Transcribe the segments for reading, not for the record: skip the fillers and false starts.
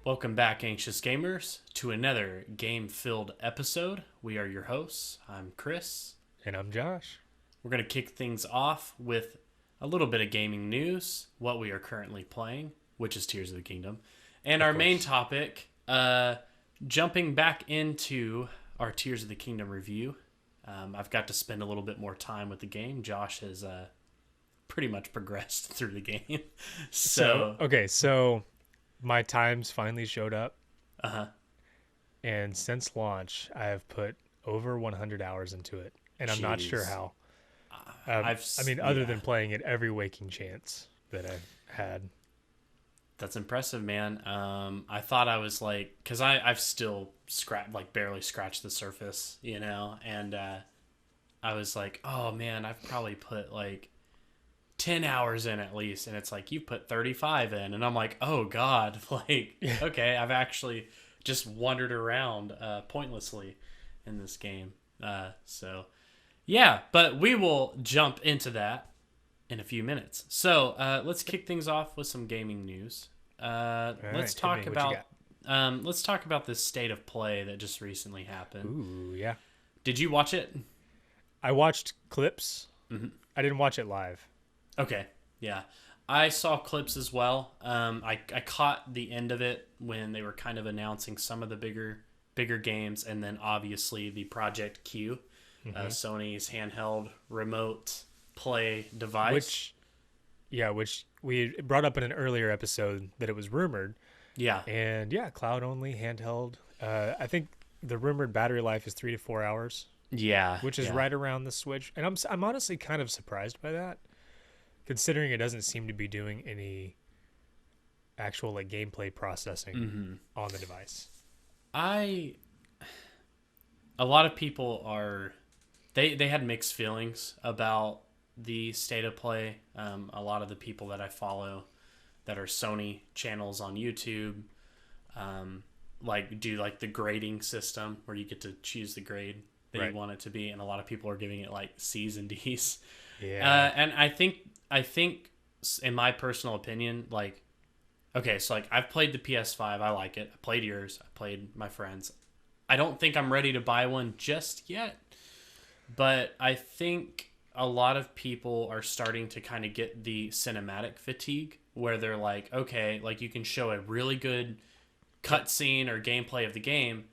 Welcome back, Anxious Gamers, to another game-filled episode. We are your hosts. I'm Chris. And I'm Josh. We're going to kick things off with a little bit of gaming news, what we are currently playing, which is Tears of the Kingdom, and our main topic, jumping back into our Tears of the Kingdom review. I've got to spend a little bit more time with the game. Josh has pretty much progressed through the game. So my times finally showed up. Uh-huh. And since launch, I have put over 100 hours into it. And I'm not sure how. Other than playing it every waking chance that I've had. That's impressive, man. I thought I was like, because I've still barely scratched the surface, you know? And I was like, oh, man, I've probably put like 10 hours in at least, and it's like you put 35 in, and I'm like, oh god, okay, I've actually just wandered around pointlessly in this game. But we will jump into that in a few minutes. So let's kick things off with some gaming news. Let's talk about this state of play that just recently happened. Ooh, yeah. Did you watch it? I watched clips. Mm-hmm. I didn't watch it live. Okay, yeah. I saw clips as well. I caught the end of it when they were kind of announcing some of the bigger games, and then obviously the Project Q, Sony's handheld remote play device. Which we brought up in an earlier episode that it was rumored. Yeah. And yeah, cloud only, handheld. I think the rumored battery life is 3 to 4 hours. Yeah. Which is right around the Switch. And I'm honestly kind of surprised by that, considering it doesn't seem to be doing any actual gameplay processing on the device. A lot of people they had mixed feelings about the state of play. A lot of the people that I follow that are Sony channels on YouTube do the grading system where you get to choose the grade that you want it to be, and a lot of people are giving it C's and D's. Yeah. And I think, in my personal opinion, I've played the PS5. I like it. I played yours. I played my friends. I don't think I'm ready to buy one just yet, but I think a lot of people are starting to kind of get the cinematic fatigue where they're like, okay, you can show a really good cutscene or gameplay of the game,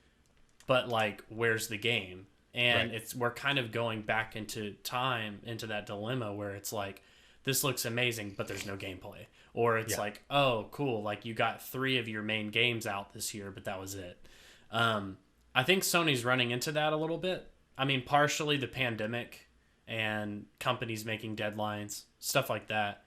but where's the game? And we're kind of going back into that dilemma where it's this looks amazing, but there's no gameplay. Or it's oh, cool, you got 3 of your main games out this year, but that was it. I think Sony's running into that a little bit. I mean, partially the pandemic and companies making deadlines, stuff like that.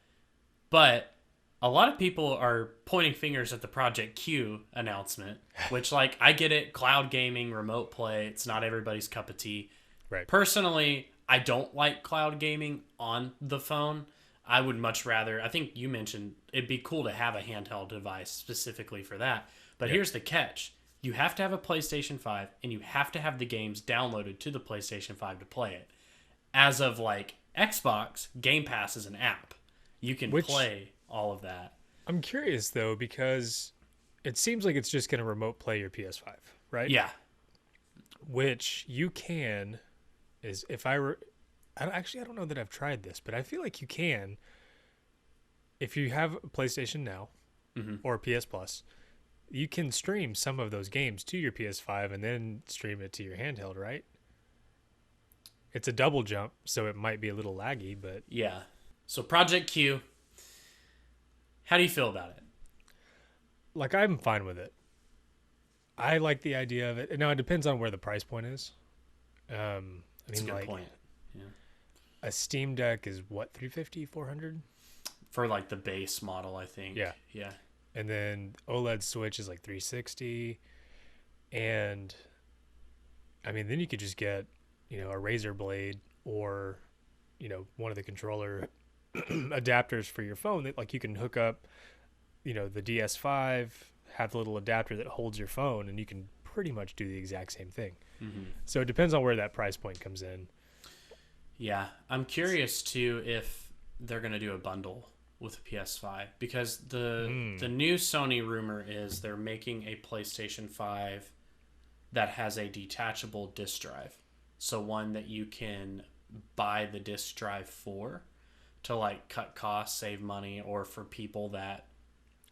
But a lot of people are pointing fingers at the Project Q announcement, which, I get it, cloud gaming, remote play, it's not everybody's cup of tea. Right. Personally, I don't like cloud gaming on the phone. I would much rather, I think you mentioned, it'd be cool to have a handheld device specifically for that. But here's the catch. You have to have a PlayStation 5, and you have to have the games downloaded to the PlayStation 5 to play it. As of, Xbox, Game Pass is an app. You can play all of that. I'm curious though, because it seems like it's just going to remote play your PS5, right? Yeah. Which you can, I don't know that I've tried this, but I feel like you can, if you have a PlayStation Now or PS Plus, you can stream some of those games to your PS5 and then stream it to your handheld, right? It's a double jump, so it might be a little laggy, but yeah. So Project Q, how do you feel about it? I'm fine with it. I like the idea of it. Now, it depends on where the price point is. That's a good point. Yeah. A Steam Deck is what, $350, $400? For the base model, I think. Yeah. Yeah. And then OLED Switch is $360. And then you could just get, a Razer Blade or, one of the controller adapters for your phone that you can hook up, the DS5, have the little adapter that holds your phone, and you can pretty much do the exact same thing. So it depends on where that price point comes in. Yeah, I'm curious too if they're gonna do a bundle with a PS5 because the new Sony rumor is they're making a PlayStation 5 that has a detachable disc drive, so one that you can buy the disc drive for to like cut costs, save money, or for people that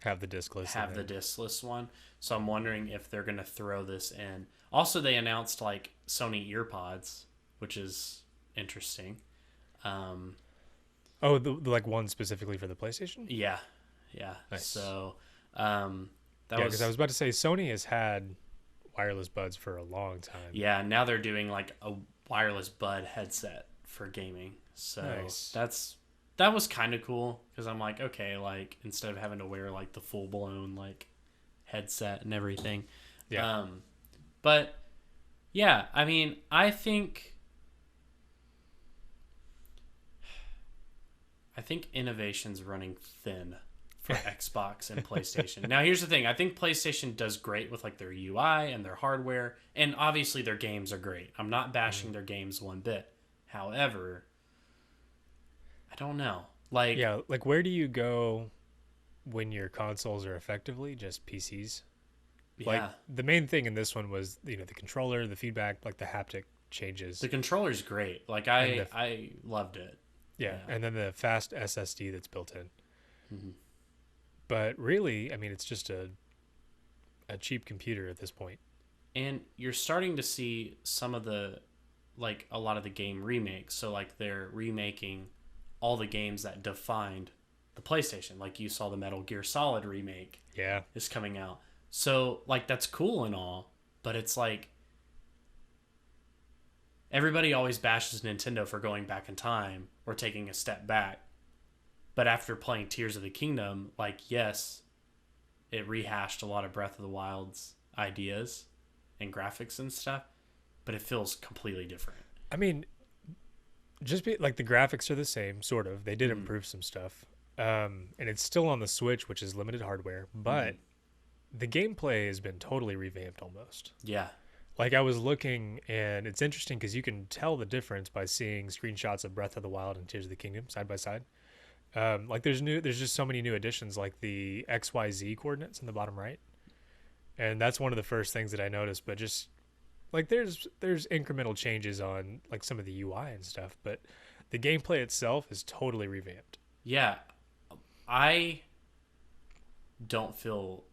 Have the discless. have the discless one. So I'm wondering if they're gonna throw this in. Also, they announced like Sony earpods, which is interesting. Um, Oh, the like one specifically for the PlayStation? yeah, yeah. Nice. So that Yeah, was because I was about to say Sony has had wireless buds for a long time. yeah. Now they're doing like a wireless bud headset for gaming. So Nice. that was kind of cool because I'm like, okay, like instead of having to wear like the full blown like headset and everything. Yeah. But yeah, I mean, I think innovation's running thin for Xbox and PlayStation. Now, here's the thing. I think PlayStation does great with like their UI and their hardware, and obviously their games are great. I'm not bashing their games one bit. However, I don't know. Like, Yeah, like where do you go when your consoles are effectively just PCs? Like yeah, the main thing in this one was, the controller, the feedback, like the haptic changes. the controller's great. Like, And I loved it. yeah, Yeah. and then the fast SSD that's built in. Mhm. But really, I mean, it's just a cheap computer at this point. And you're starting to see some of the, like, a lot of the game remakes. So, like, they're remaking all the games that defined the PlayStation. Like, you saw the Metal Gear Solid remake Yeah. is coming out. So, like, that's cool and all, but it's like everybody always bashes Nintendo for going back in time or taking a step back. But after playing Tears of the Kingdom, like, yes, it rehashed a lot of Breath of the Wild's ideas and graphics and stuff, but it feels completely different. I mean, just like the graphics are the same, sort of. They did improve some stuff. And it's still on the Switch, which is limited hardware, but the gameplay has been totally revamped almost. Yeah. Like I was looking, and it's interesting because you can tell the difference by seeing screenshots of Breath of the Wild and Tears of the Kingdom side by side. Like there's just so many new additions, like the XYZ coordinates in the bottom right, and that's one of the first things that I noticed. But just like there's incremental changes on like some of the UI and stuff, but the gameplay itself is totally revamped. Yeah. I don't feel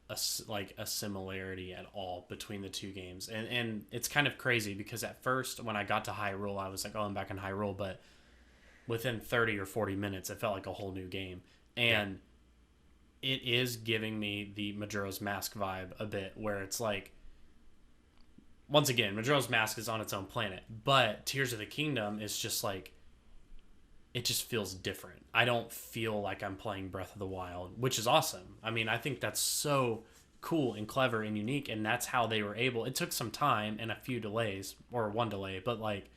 like a similarity at all between the two games, and it's kind of crazy because at first when I got to Hyrule, I was like, oh, I'm back in Hyrule, but within 30 or 40 minutes it felt like a whole new game, and it is giving me the Majora's Mask vibe a bit, where it's like, once again, Majora's Mask is on its own planet, but Tears of the Kingdom is just like, it just feels different. I don't feel like I'm playing Breath of the Wild, which is awesome. I mean, I think that's so cool and clever and unique, and that's how they were able. It took some time and a few delays, or one delay, but like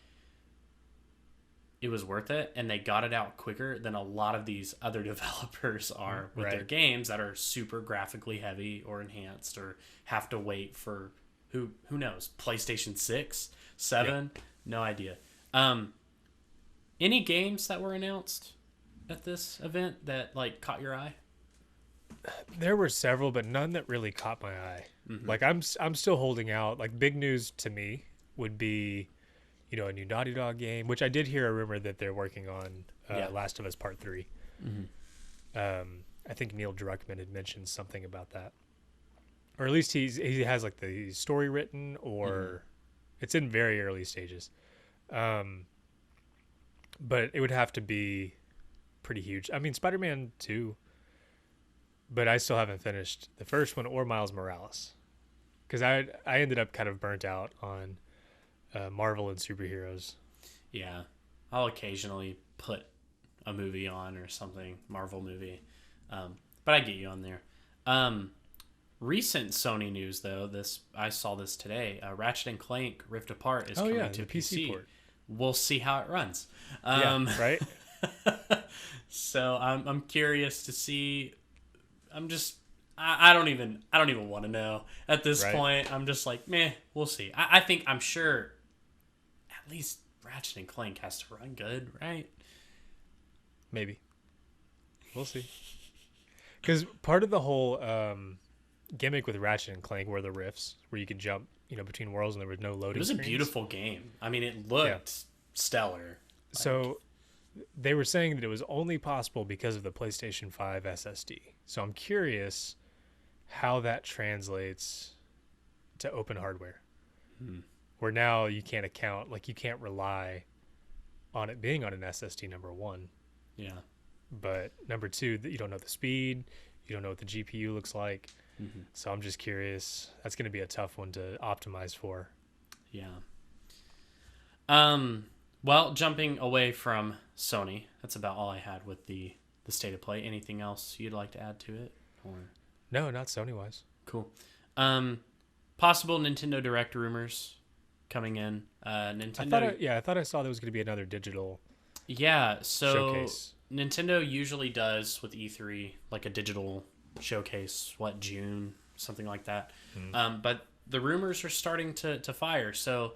it was worth it, and they got it out quicker than a lot of these other developers are with their games that are super graphically heavy or enhanced, or have to wait for who knows, PlayStation 6, 7, no idea. Any games that were announced at this event that like caught your eye? There were several, but none that really caught my eye. Like I'm still holding out. Like big news to me would be, a new Naughty Dog game, which I did hear a rumor that they're working on Last of Us Part 3. I think Neil Druckmann had mentioned something about that, or at least he has like the story written, or it's in very early stages. But it would have to be pretty huge. I mean, Spider-Man 2, but I still haven't finished the first one or Miles Morales, because I ended up kind of burnt out on Marvel and superheroes. Yeah, I'll occasionally put a movie on or something, Marvel movie, but I get you on there. Recent Sony news though, I saw this today. Ratchet and Clank Rift Apart is coming to the PC. port. We'll see how it runs. Right. So I'm curious to see. I don't even want to know at this point. I'm just like, meh, we'll see. I'm sure at least Ratchet and Clank has to run good, right? Maybe. We'll see. Because part of the whole gimmick with Ratchet and Clank were the rifts, where you could jump, between worlds, and there was no loading. It was a screens. beautiful game. I mean, it looked stellar. So they were saying that it was only possible because of the PlayStation 5 SSD. So I'm curious how that translates to open hardware. Where now you can't you can't rely on it being on an SSD, number one. Yeah. But number two, that you don't know the speed, you don't know what the GPU looks like. So I'm just curious. That's going to be a tough one to optimize for. Yeah. Well, jumping away from Sony, that's about all I had with the state of play. Anything else you'd like to add to it? Or No, not Sony-wise. cool. Possible Nintendo Direct rumors coming in. Nintendo. I thought I saw there was going to be another digital Yeah, so showcase. Nintendo usually does with E3 like a digital showcase, June, something like that. But the rumors are starting to fire. So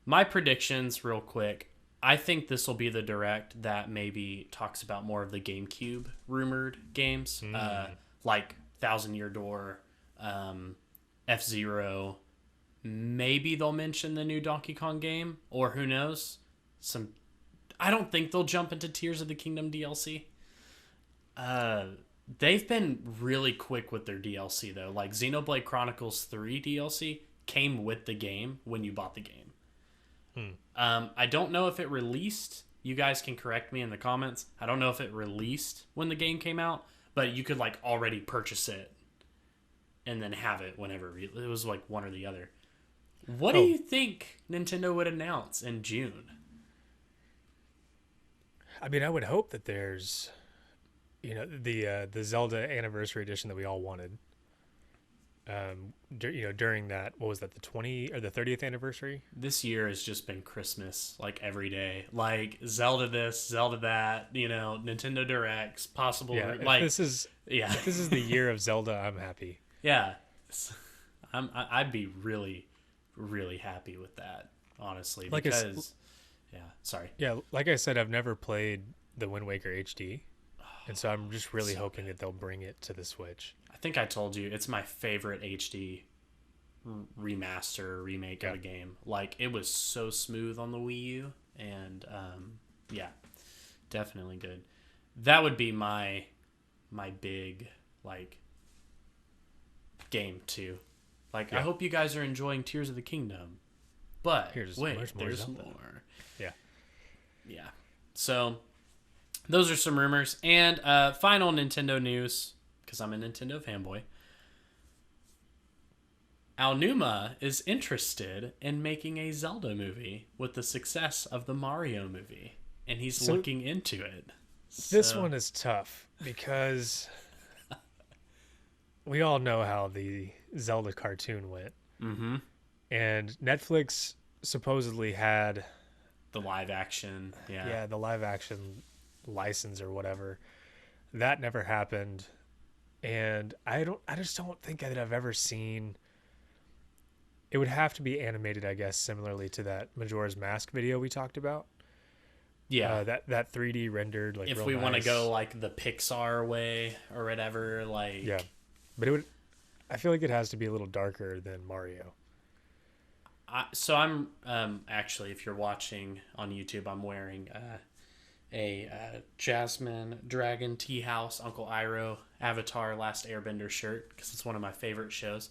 my predictions real quick, I think this will be the direct that maybe talks about more of the GameCube rumored games, like Thousand Year Door, F-Zero. Maybe they'll mention the new Donkey Kong game, or who knows, I don't think they'll jump into Tears of the Kingdom DLC. They've been really quick with their DLC, though. Like, Xenoblade Chronicles 3 DLC came with the game when you bought the game. I don't know if it released. You guys can correct me in the comments. I don't know if it released when the game came out, but you could, already purchase it and then have it whenever. It was, one or the other. What do you think Nintendo would announce in June? I mean, I would hope that there's, the Zelda Anniversary Edition that we all wanted. During that, what was that, the 20 or the 30th anniversary? This year has just been Christmas, every day. Zelda this, Zelda that, Nintendo Directs, possible. Yeah, if this is the year of Zelda, I'm happy. Yeah, I'd be really, really happy with that, honestly, because. Yeah, sorry. Yeah, like I said, I've never played the Wind Waker HD, and so I'm just really hoping that they'll bring it to the Switch. I think I told you, it's my favorite HD remake of a game. It was so smooth on the Wii U, and definitely good. That would be my big, game, too. I hope you guys are enjoying Tears of the Kingdom, but there's more. Yeah. So those are some rumors. And final Nintendo news, because I'm a Nintendo fanboy. Aonuma is interested in making a Zelda movie with the success of the Mario movie. And he's looking into it. This one is tough because we all know how the Zelda cartoon went. Mm-hmm. And Netflix supposedly had the live action, the live action license or whatever. That never happened, and I just don't think that I've ever seen. It would have to be animated, I guess, similarly to that Majora's Mask video we talked about. Yeah, that 3D rendered, if we want to go the Pixar way or whatever, yeah, but it would. I feel like it has to be a little darker than Mario. So I'm actually, if you're watching on YouTube, I'm wearing a Jasmine Dragon Tea House Uncle Iroh Avatar Last Airbender shirt because it's one of my favorite shows.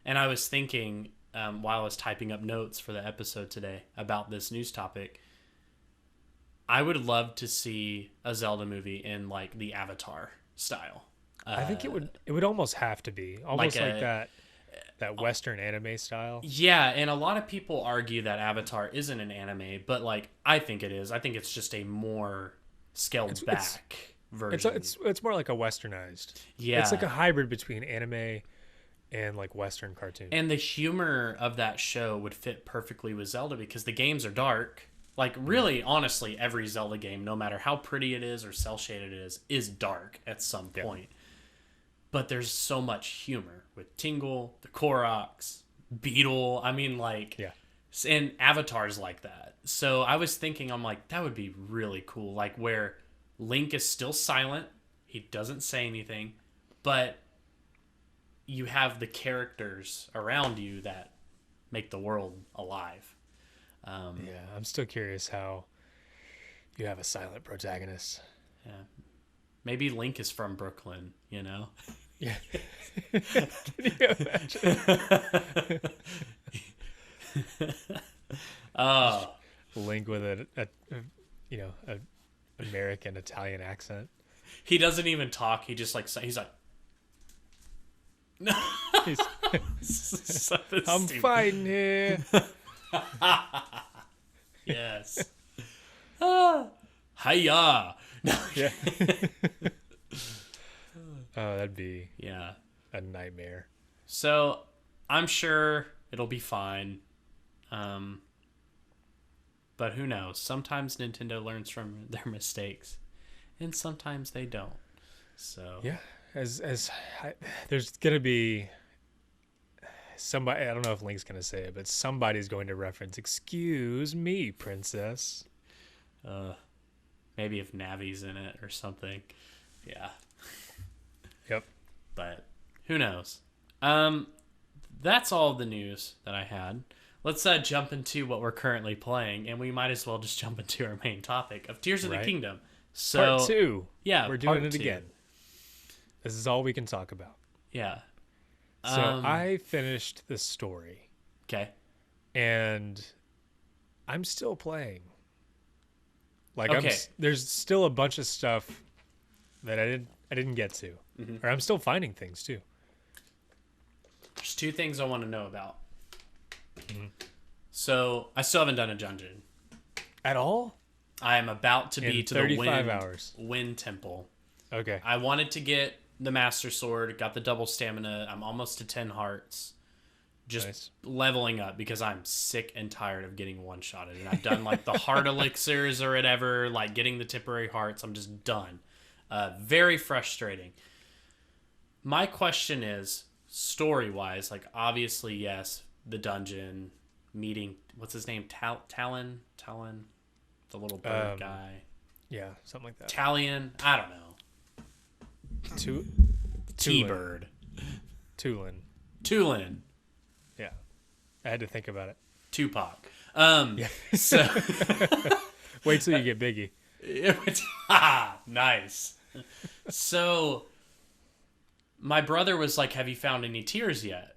And I was thinking while I was typing up notes for the episode today about this news topic, I would love to see a Zelda movie in the Avatar style. I think it would almost have to be almost like that Western anime style. Yeah, and a lot of people argue that Avatar isn't an anime, but I think it is. I think it's just a more scaled back version. It's more like a westernized. Yeah, it's like a hybrid between anime and Western cartoon. And the humor of that show would fit perfectly with Zelda because the games are dark. Really, honestly, every Zelda game, no matter how pretty it is or cel shaded it is dark at some point. But there's so much humor with Tingle, the Koroks, Beetle. I mean, And Avatar's like that. So I was thinking, I'm like, that would be really cool. Like where Link is still silent, he doesn't say anything, but you have the characters around you that make the world alive. Yeah, I'm still curious how you have a silent protagonist. Yeah. Maybe Link is from Brooklyn, you know? Yeah. Can you imagine? Oh. Link with a American Italian accent. He doesn't even talk. He just like, he's like, He's, something I'm stupid. fighting here. Yes. Hiya. No. Yeah. Oh, that'd be Yeah. a nightmare. So I'm sure it'll be fine. But who knows? Sometimes Nintendo learns from their mistakes, and sometimes they don't. So Yeah, there's gonna be somebody. I don't know if Link's gonna say it, but somebody's going to reference. Excuse me, princess. maybe if Navi's in it or something. Yeah. Yep. But who knows? That's all the news that I had. Let's jump into what we're currently playing, and we might as well just jump into our main topic of Tears of the Kingdom. So, part 2. Yeah, we're doing it 2. again. This is all we can talk about. Yeah. So I finished the story. Okay. And I'm still playing. Like Okay. there's still a bunch of stuff that I didn't get to. Mm-hmm. Or I'm still finding things too. There's 2 things I want to know about. Mm-hmm. So, I still haven't done a dungeon. At all? I am about to be In to the 35 hours. Wind Temple. Okay. I wanted to get the Master Sword, got the double stamina. I'm almost to 10 hearts. Just Nice. leveling up because I'm sick and tired of getting one-shotted. And I've done like the heart elixirs or whatever, like getting the temporary hearts. I'm just done. Very frustrating. My question is, story-wise, like obviously, yes, the dungeon, meeting, what's his name? Talon? The little bird guy. Yeah, something like that. Talion? I don't know. T-bird. Tulin. Yeah. I had to think about it. Tupac. Yeah. So Wait till you get Biggie. Nice. So my brother was like, have you found any tears yet?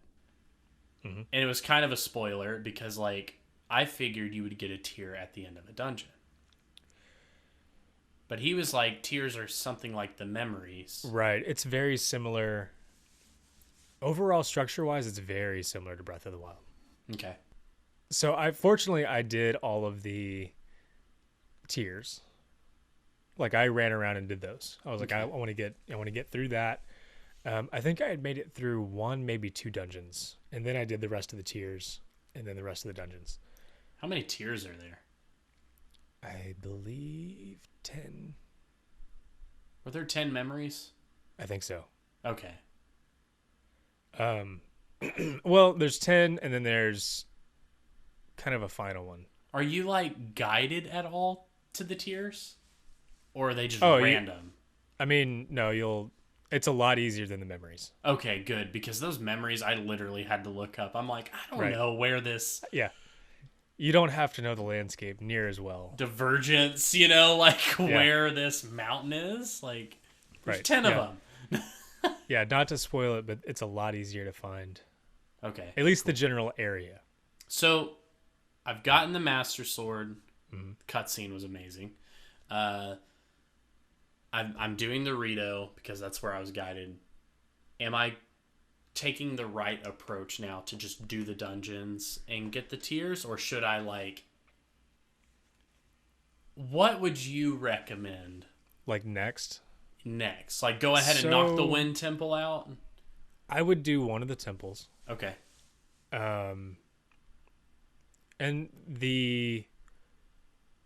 Mm-hmm. And it was kind of a spoiler because like I figured you would get a tear at the end of a dungeon. But he was like, tears are something like the memories. Right. It's very similar. Overall, structure-wise, it's very similar to Breath of the Wild. Okay. So I did all of the tiers. Like I ran around and did those. I was like, I want to get through that. I think I had made it through 1, maybe 2 dungeons, and then I did the rest of the tiers, and then the rest of the dungeons. How many tears are there? I believe 10. Were there 10 memories? I think so. Okay. Well, there's 10, and then there's kind of a final one. Are you like guided at all to the tiers? Or are they just Oh, random? I mean, no, it's a lot easier than the memories. Okay, good. Because those memories I literally had to look up. I'm like, I don't know where this Yeah. You don't have to know the landscape near as well. divergence, like where this mountain is. Like, there's 10 of them. Yeah, not to spoil it, but it's a lot easier to find. Okay. At least the general area. So, I've gotten the Master Sword. Mm-hmm. Cutscene was amazing. I'm doing the Rito because that's where I was guided. Am I taking the right approach now to just do the dungeons and get the tiers, or should I what would you recommend? Like next, Like go ahead and knock the Wind Temple out? I would do one of the temples. Okay. And the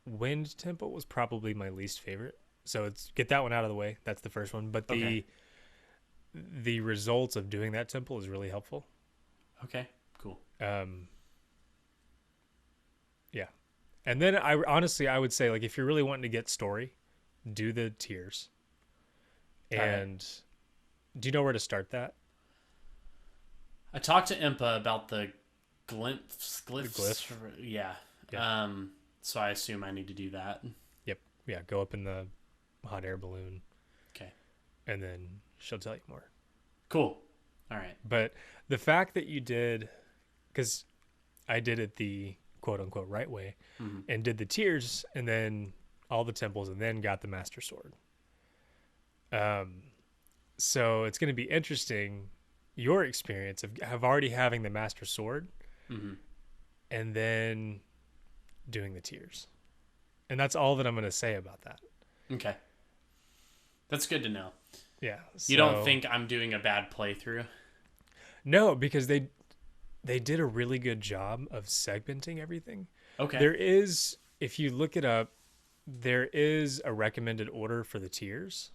Wind Temple was probably my least favorite. So get that one out of the way. That's the first one. But the results of doing that temple is really helpful. Okay, cool. And then I honestly I would say like if you're really wanting to get story, do the tiers. And do you know where to start that? I talked to Impa about the glyphs. Glyphs? Yeah. Yeah. So I assume I need to do that. Yep. Yeah. Go up in the hot air balloon. Okay. And then she'll tell you more. Cool. All right. But the fact that you did, because I did it the quote unquote right way, and did the tiers and then all the temples and then got the Master Sword. So it's going to be interesting, your experience of already having the Master Sword and then doing the tiers. And that's all that I'm going to say about that. Okay. That's good to know. Yeah. You don't think I'm doing a bad playthrough? No, because they did a really good job of segmenting everything. Okay. There is, if you look it up, there is a recommended order for the tiers.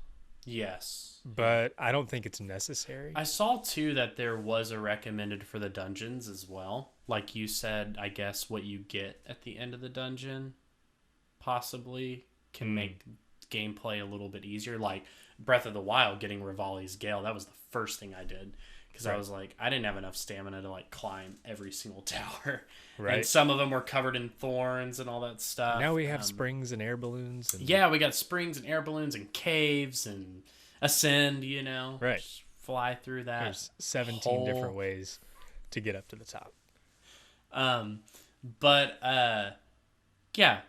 Yes. But I don't think it's necessary. I saw too that there was a recommended for the dungeons as well. Like you said, I guess what you get at the end of the dungeon possibly can make gameplay a little bit easier. Like Breath of the Wild, getting Rivali's Gale, that was the first thing I did. Because I was like, I didn't have enough stamina to like climb every single tower. Right. And some of them were covered in thorns and all that stuff. Now we have springs and air balloons. And... Yeah, we got springs and air balloons and caves and ascend, Right. Just fly through that. There's 17 different ways to get up to the top. Yeah,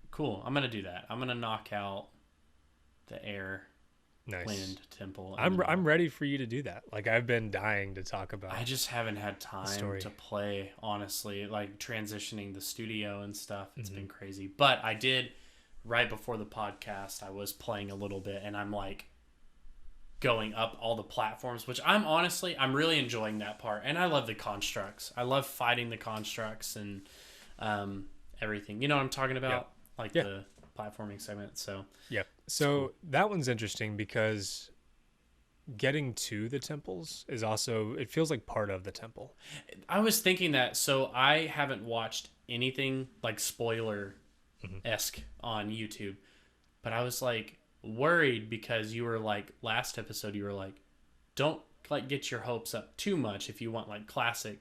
cool. I'm going to do that. I'm going to knock out the air. Nice. Wind temple. I'm ready for you to do that. Like I've been dying to talk about. I just haven't had time to play, honestly. Like transitioning the studio and stuff, it's been crazy. But I did right before the podcast. I was playing a little bit, and I'm like going up all the platforms, which I'm really enjoying that part. And I love the constructs. I love fighting the constructs and everything. You know what I'm talking about? Like the platforming segment. So So that one's interesting because getting to the temples is also, it feels like part of the temple. I was thinking that. So I haven't watched anything like spoiler-esque on YouTube, but I was like worried because you were like, last episode you were like, don't like get your hopes up too much if you want like classic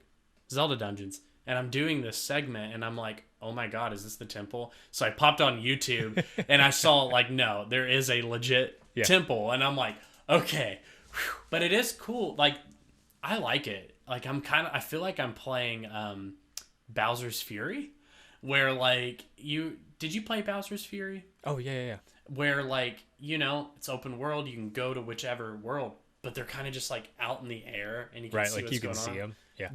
Zelda dungeons. And I'm doing this segment and I'm like, oh my God, is this the temple? So I popped on YouTube and I saw like, no, there is a legit temple. And I'm like, okay. Whew. But it is cool. Like, I like it. Like, I feel like I'm playing Bowser's Fury, where like did you play Bowser's Fury? Oh, yeah. Where like, it's open world. You can go to whichever world, but they're kind of just like out in the air and you can see like what's you can going see on. them. Yeah.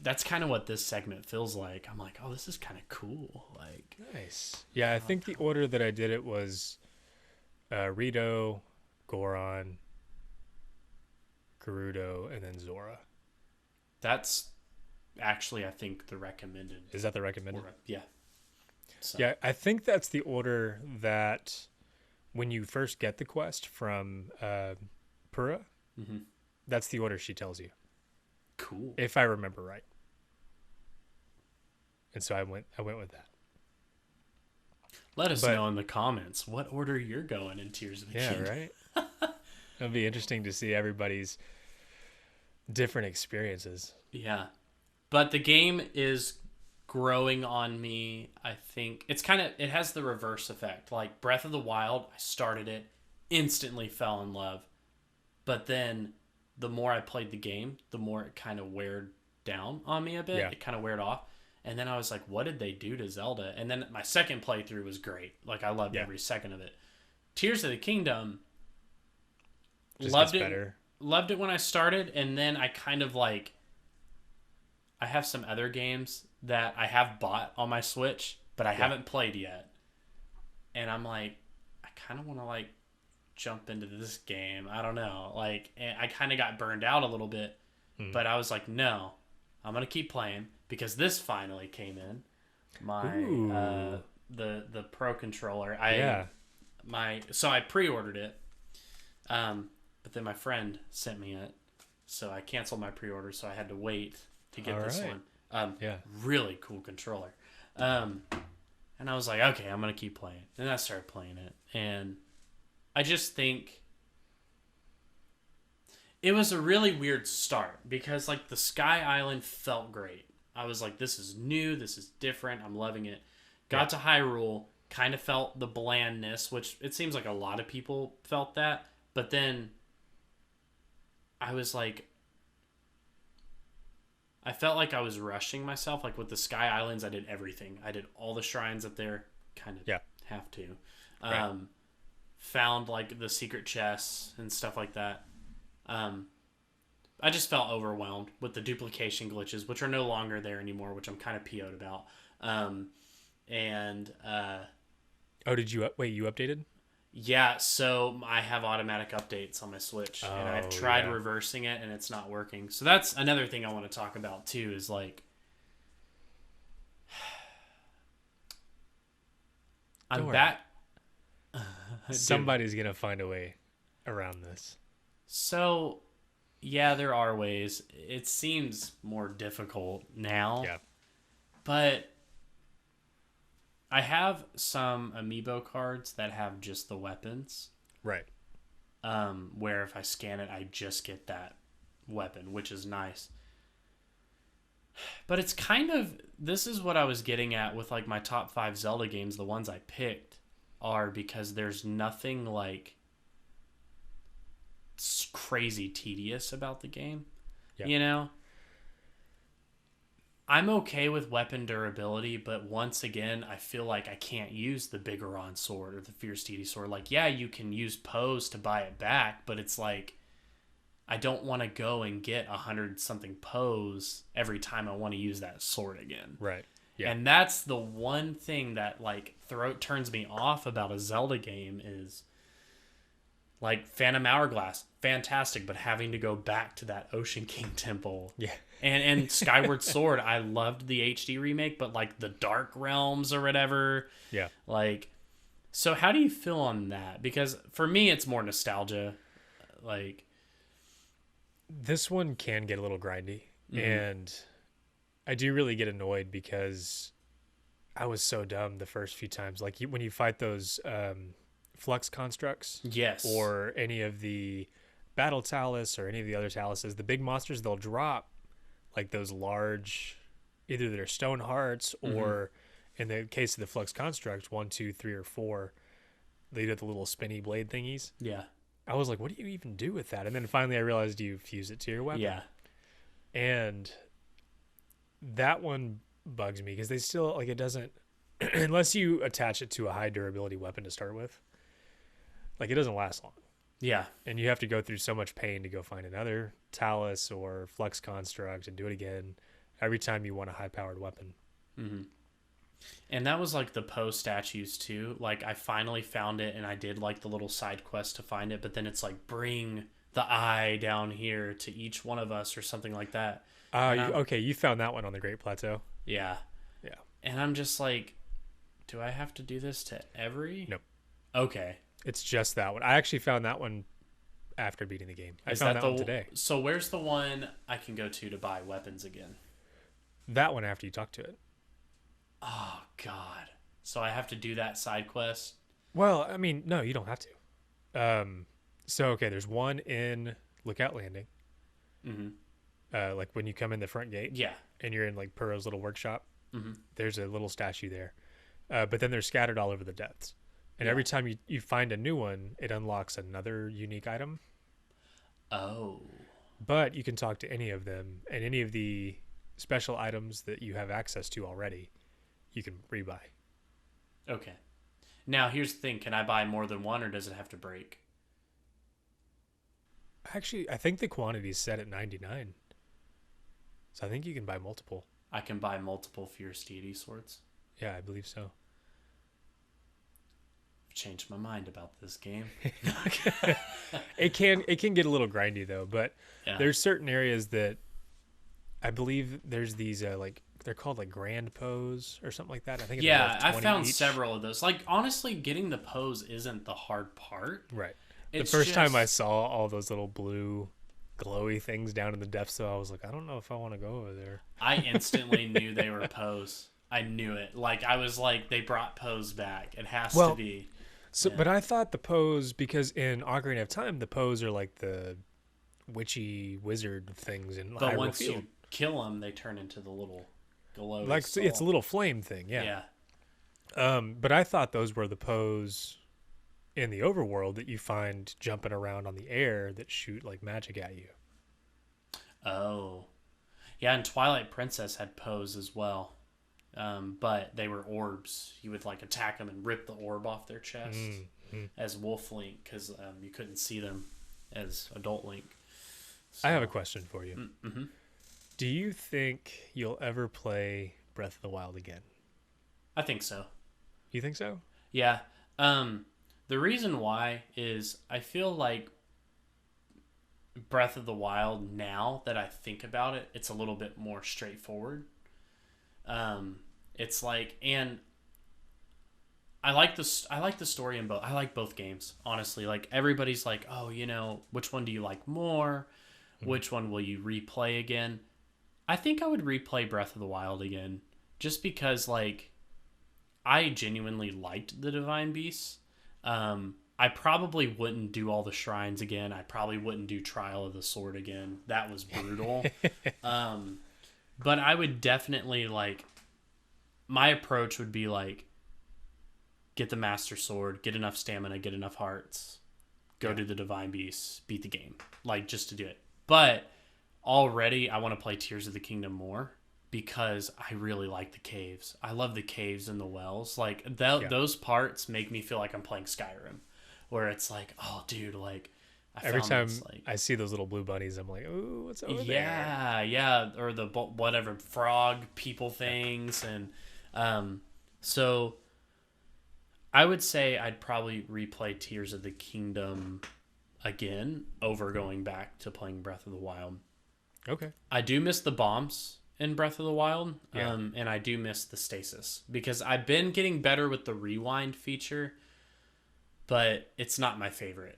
That's kind of what this segment feels like. I'm like, oh, this is kind of cool. Like, nice. Yeah, I think the order that I did it was Rito, Goron, Gerudo, and then Zora. That's actually, I think, the recommended. Is that the recommended? Order. Yeah. So. Yeah, I think that's the order that when you first get the quest from Pura, that's the order she tells you. Cool. If I remember right. And so I went with that. Let us know in the comments what order you're going in Tears of the Kingdom. Yeah, right? It'll be interesting to see everybody's different experiences. Yeah. But the game is growing on me. I think it has the reverse effect. Like Breath of the Wild, I started it, instantly fell in love. But then the more I played the game, the more it kind of weared down on me a bit. Yeah. It kind of weared off. And then I was like, what did they do to Zelda? And then my second playthrough was great. Like, I loved every second of it. Tears of the Kingdom, just loved gets it. Better. Loved it when I started. And then I kind of like, I have some other games that I have bought on my Switch, but I haven't played yet. And I'm like, I kind of want to like, jump into this game. I don't know. Like, I kind of got burned out a little bit, but I was like, no, I'm going to keep playing because this finally came in. The Pro controller. So I pre-ordered it. But then my friend sent me it. So I canceled my pre-order, so I had to wait to get this one. Really cool controller. And I was like, okay, I'm going to keep playing. And I started playing it. And I just think it was a really weird start because, like, the Sky Island felt great. I was like, this is new. This is different. I'm loving it. Got to Hyrule, kind of felt the blandness, which it seems like a lot of people felt that. But then I was like, I felt like I was rushing myself. Like with the Sky Islands, I did everything. I did all the shrines up there. Kind of have to. Right. Found like the secret chests and stuff like that. I just felt overwhelmed with the duplication glitches, which are no longer there anymore, which I'm kind of PO'd about. Oh, did you wait? You updated? Yeah, so I have automatic updates on my Switch, and I've tried reversing it, and it's not working. So that's another thing I want to talk about too. Is like, I'm back. Somebody's gonna find a way around this. So, yeah, there are ways. It seems more difficult now. Yeah. But I have some amiibo cards that have just the weapons. Right. Where if I scan it, I just get that weapon, which is nice. But it's kind of, this is what I was getting at with like my top 5 Zelda games. The ones I picked are because there's nothing like crazy tedious about the game. Yeah. You know? I'm okay with weapon durability, but once again, I feel like I can't use the Bigoron sword or the Fierce Deity sword. Like, yeah, you can use Pose to buy it back, but it's like, I don't want to go and get 100-something Pose every time I want to use that sword again. Right. Yeah. And that's the one thing that, like, turns me off about a Zelda game is, like, Phantom Hourglass, fantastic, but having to go back to that Ocean King temple. Yeah. And Skyward Sword, I loved the HD remake, but like the Dark Realms or whatever. Yeah. Like, so how do you feel on that? Because for me, it's more nostalgia. Like, this one can get a little grindy, and I do really get annoyed because I was so dumb the first few times. Like when you fight those flux constructs, yes, or any of the battle talus or any of the other taluses, the big monsters, they'll drop like those large, either they're stone hearts or in the case of the flux construct, 1, 2, 3, or 4, they did the little spinny blade thingies. Yeah. I was like, what do you even do with that? And then finally I realized you fuse it to your weapon. Yeah. And that one bugs me because they still, like, it doesn't, unless you attach it to a high durability weapon to start with, like, it doesn't last long. Yeah. And you have to go through so much pain to go find another talus or flux construct and do it again every time you want a high-powered weapon. Mm-hmm. And that was like the Poe statues too. Like I finally found it and I did like the little side quest to find it, but then it's like bring the eye down here to each one of us or something like that. Okay, you found that one on the Great Plateau. Yeah. Yeah. And I'm just like, do I have to do this to every? Nope. Okay. It's just that one. I actually found that one after beating the game. I found that one today. So where's the one I can go to buy weapons again? That one after you talk to it. Oh, God. So I have to do that side quest? Well, I mean, no, you don't have to. So, okay, there's one in Lookout Landing. Like when you come in the front gate. Yeah. And you're in like Puro's little workshop. There's a little statue there. But then they're scattered all over the depths. And every time you find a new one, it unlocks another unique item. Oh. But you can talk to any of them, and any of the special items that you have access to already, you can rebuy. Okay. Now, here's the thing. Can I buy more than one, or does it have to break? Actually, I think the quantity is set at 99. So I think you can buy multiple. I can buy multiple Fierce Deity swords? Yeah, I believe so. Changed my mind about this game. It can get a little grindy though, but there's certain areas that I believe there's these like they're called like grand pose or something like that. I think I found several of those. Like honestly, getting the pose isn't the hard part. Right. The first time I saw all those little blue glowy things down in the depths, so I was like, I don't know if I want to go over there. I instantly knew they were pose. I knew it. Like, I was like, they brought Pose back. It has to be. So, but I thought the Pose, because in Ocarina of Time, the Pose are like the witchy wizard things in But Hyrule once Field. you kill them, they turn into the little glowing Like soul. it's a little flame thing, yeah. But I thought those were the Pose in the overworld that you find jumping around on the air that shoot like magic at you. Oh. Yeah, and Twilight Princess had Pose as well. But they were orbs. You would like attack them and rip the orb off their chest as Wolf Link, because you couldn't see them as Adult Link. So, I have a question for you. Mm-hmm. Do you think you'll ever play Breath of the Wild again? I think so. You think so? Yeah. The reason why is I feel like Breath of the Wild, now that I think about it, it's a little bit more straightforward. It's like, and I like the story in both. I like both games, honestly. Like, everybody's like, oh, which one do you like more? Which one will you replay again? I think I would replay Breath of the Wild again, just because, like, I genuinely liked the Divine Beasts. I probably wouldn't do all the shrines again. I probably wouldn't do Trial of the Sword again. That was brutal. But I would definitely, like, my approach would be like, get the Master Sword, get enough stamina, get enough hearts, go to the Divine Beasts, beat the game, like, just to do it. But already I want to play Tears of the Kingdom more, because I really like the caves. I love the caves and the wells. Like, those parts make me feel like I'm playing Skyrim, where it's like, oh, dude, like, every time I see those little blue bunnies, I'm like, ooh, what's over there? Yeah, or the whatever frog people things, and so I would say I'd probably replay Tears of the Kingdom again over going back to playing Breath of the Wild. Okay. I do miss the bombs in Breath of the Wild, yeah. And I do miss the stasis, because I've been getting better with the rewind feature, but it's not my favorite.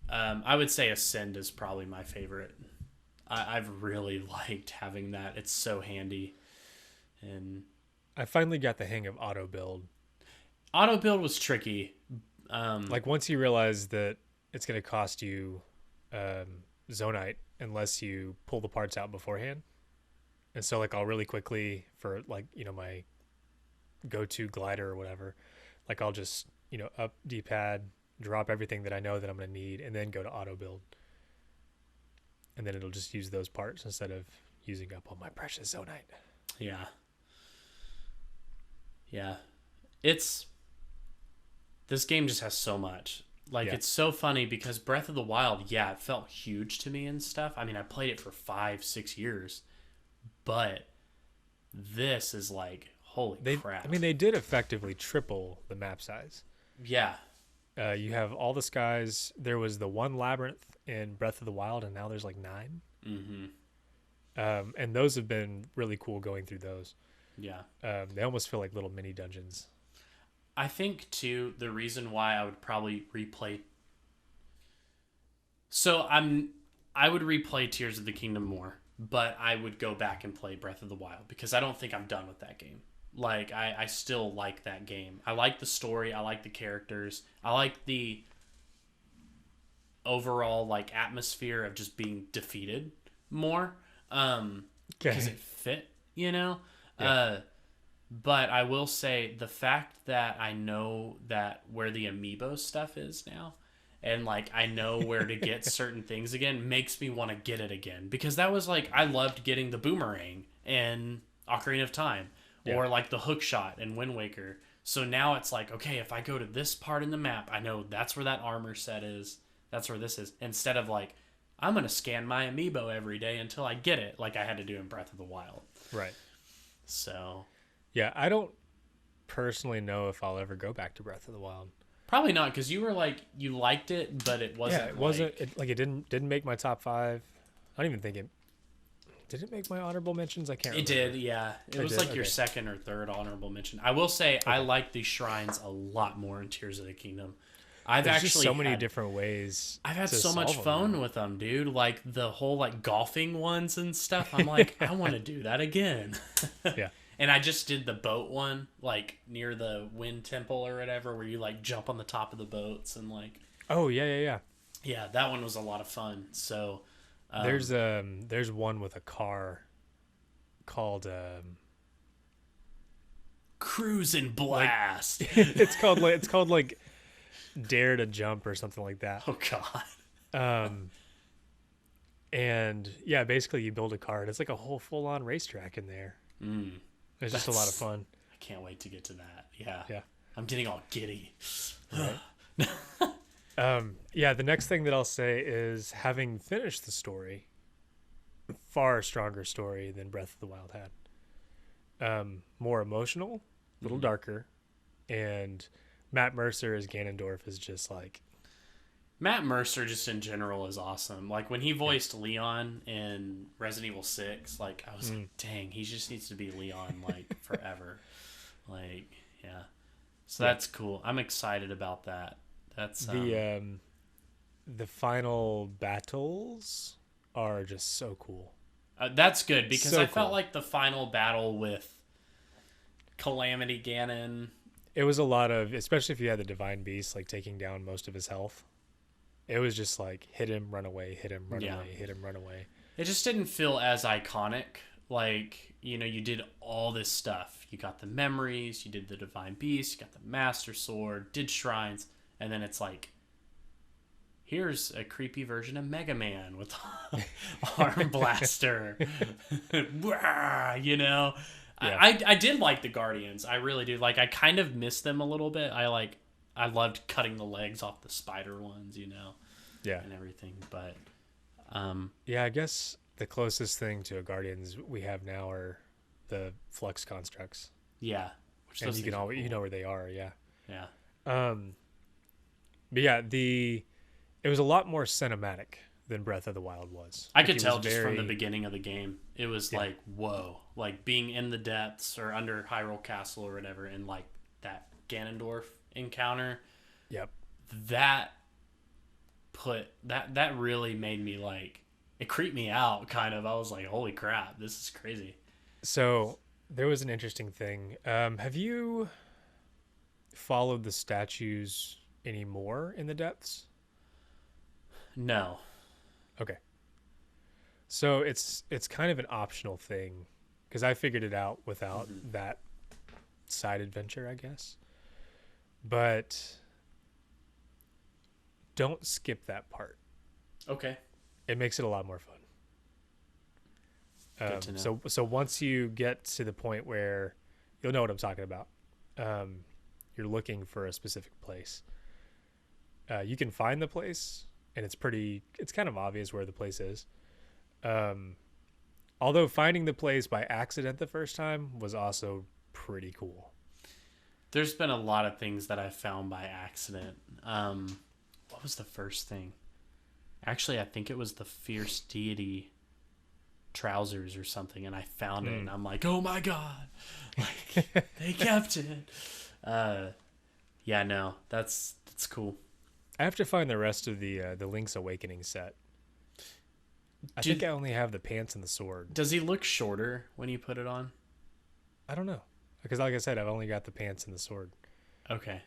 I would say Ascend is probably my favorite. I've really liked having that. It's so handy. And I finally got the hang of auto build. Auto build was tricky. Like, once you realize that it's going to cost you Zonite unless you pull the parts out beforehand. And so, like, I'll really quickly, for, like, my go-to glider or whatever, like, I'll just, up D-pad, drop everything that I know that I'm going to need, and then go to auto build. And then it'll just use those parts instead of using up all my precious Zonite. Yeah. This game just has so much. Like, it's so funny, because Breath of the Wild, it felt huge to me and stuff. I mean, I played it for 5-6 years, but this is like, holy crap. I mean, they did effectively triple the map size. Yeah. You have all the skies. There was the one labyrinth in Breath of the Wild, and now there's like 9. Mm-hmm. And those have been really cool going through those. Yeah. They almost feel like little mini dungeons. I think, too, the reason why I would probably replay... So, I would replay Tears of the Kingdom more, but I would go back and play Breath of the Wild, because I don't think I'm done with that game. Like, I still like that game. I like the story. I like the characters. I like the overall, like, atmosphere of just being defeated more. Because it fit, Yeah. But I will say, the fact that I know that where the amiibo stuff is now, and, like, I know where to get certain things again, makes me want to get it again. Because that was, like, I loved getting the boomerang in Ocarina of Time. Or, like, the hook shot in Wind Waker. So now it's like, okay, if I go to this part in the map, I know that's where that armor set is. That's where this is. Instead of, like, I'm going to scan my amiibo every day until I get it, like I had to do in Breath of the Wild. Right. So... Yeah, I don't personally know if I'll ever go back to Breath of the Wild. Probably not, because you were like, you liked it, but it wasn't. Yeah, it wasn't. It didn't make my top 5. I don't even think it. Did it make my honorable mentions? I can't remember. It did, yeah. It was like your second or third honorable mention. I will say, I like these shrines a lot more in Tears of the Kingdom. There's just so many different ways. I've had so much fun with them, dude. Like, the whole, like, golfing ones and stuff. I'm like, I want to do that again. Yeah. And I just did the boat one, like near the wind temple or whatever, where you like jump on the top of the boats and like. Oh yeah. Yeah, that one was a lot of fun. So. There's one with a car called Cruise and Blast. Like, it's called like Dare to Jump or something like that. Oh God. And yeah, basically you build a car and it's like a whole full on racetrack in there. It's just a lot of fun. I can't wait to get to that. Yeah. Yeah. I'm getting all giddy. Right. Yeah, the next thing that I'll say is, having finished the story, far stronger story than Breath of the Wild had. More emotional, a little darker, and Matt Mercer as Ganondorf is just like... Matt Mercer just in general is awesome. Like when he voiced Leon in Resident Evil 6, like I was like, dang, he just needs to be Leon like forever. Like, yeah. So that's cool. I'm excited about that. That's the final battles are just so cool. That's good because So I felt cool. like the final battle with Calamity Ganon. It was a lot of, especially if you had the Divine Beast like taking down most of his health. It was just like hit him, run away, hit him, run away, hit him, run away. It just didn't feel as iconic. Like, you know, you did all this stuff. You got the memories, you did the Divine Beast, you got the Master Sword, did shrines, and then it's like, here's a creepy version of Mega Man with arm blaster. You know? Yeah. I did like the Guardians. I really do. Like, I kind of miss them a little bit. I loved cutting the legs off the spider ones, you know? Yeah. And everything. But, yeah, I guess the closest thing to a Guardians we have now are the Flux constructs. yeah. Which And those you can things are always, you cool. know where they are, yeah. Yeah. But yeah, it was a lot more cinematic than Breath of the Wild was. I Like, could it tell was just from the very- beginning of the game. It was like, whoa. Like being in the depths or under Hyrule Castle or whatever, and like that Ganondorf encounter. Yep. That really made me like, it creeped me out kind of. I was like, holy crap, this is crazy. So there was an interesting thing. Have you followed the statues anymore in the depths? No. Okay. So it's kind of an optional thing, because I figured it out without that side adventure, I guess. But don't skip that part. Okay. It makes it a lot more fun. Good to know. So once you get to the point where you'll know what I'm talking about, you're looking for a specific place. You can find the place, and it's kind of obvious where the place is. Although finding the place by accident the first time was also pretty cool. There's been a lot of things that I found by accident. What was the first thing? Actually, I think it was the Fierce Deity trousers or something, and I found it, and I'm like, oh my god, like they kept it. Yeah, no, that's cool. I have to find the rest of the Link's Awakening set. I think I only have the pants and the sword. Does he look shorter when you put it on? I don't know, because like I said, I've only got the pants and the sword. Okay.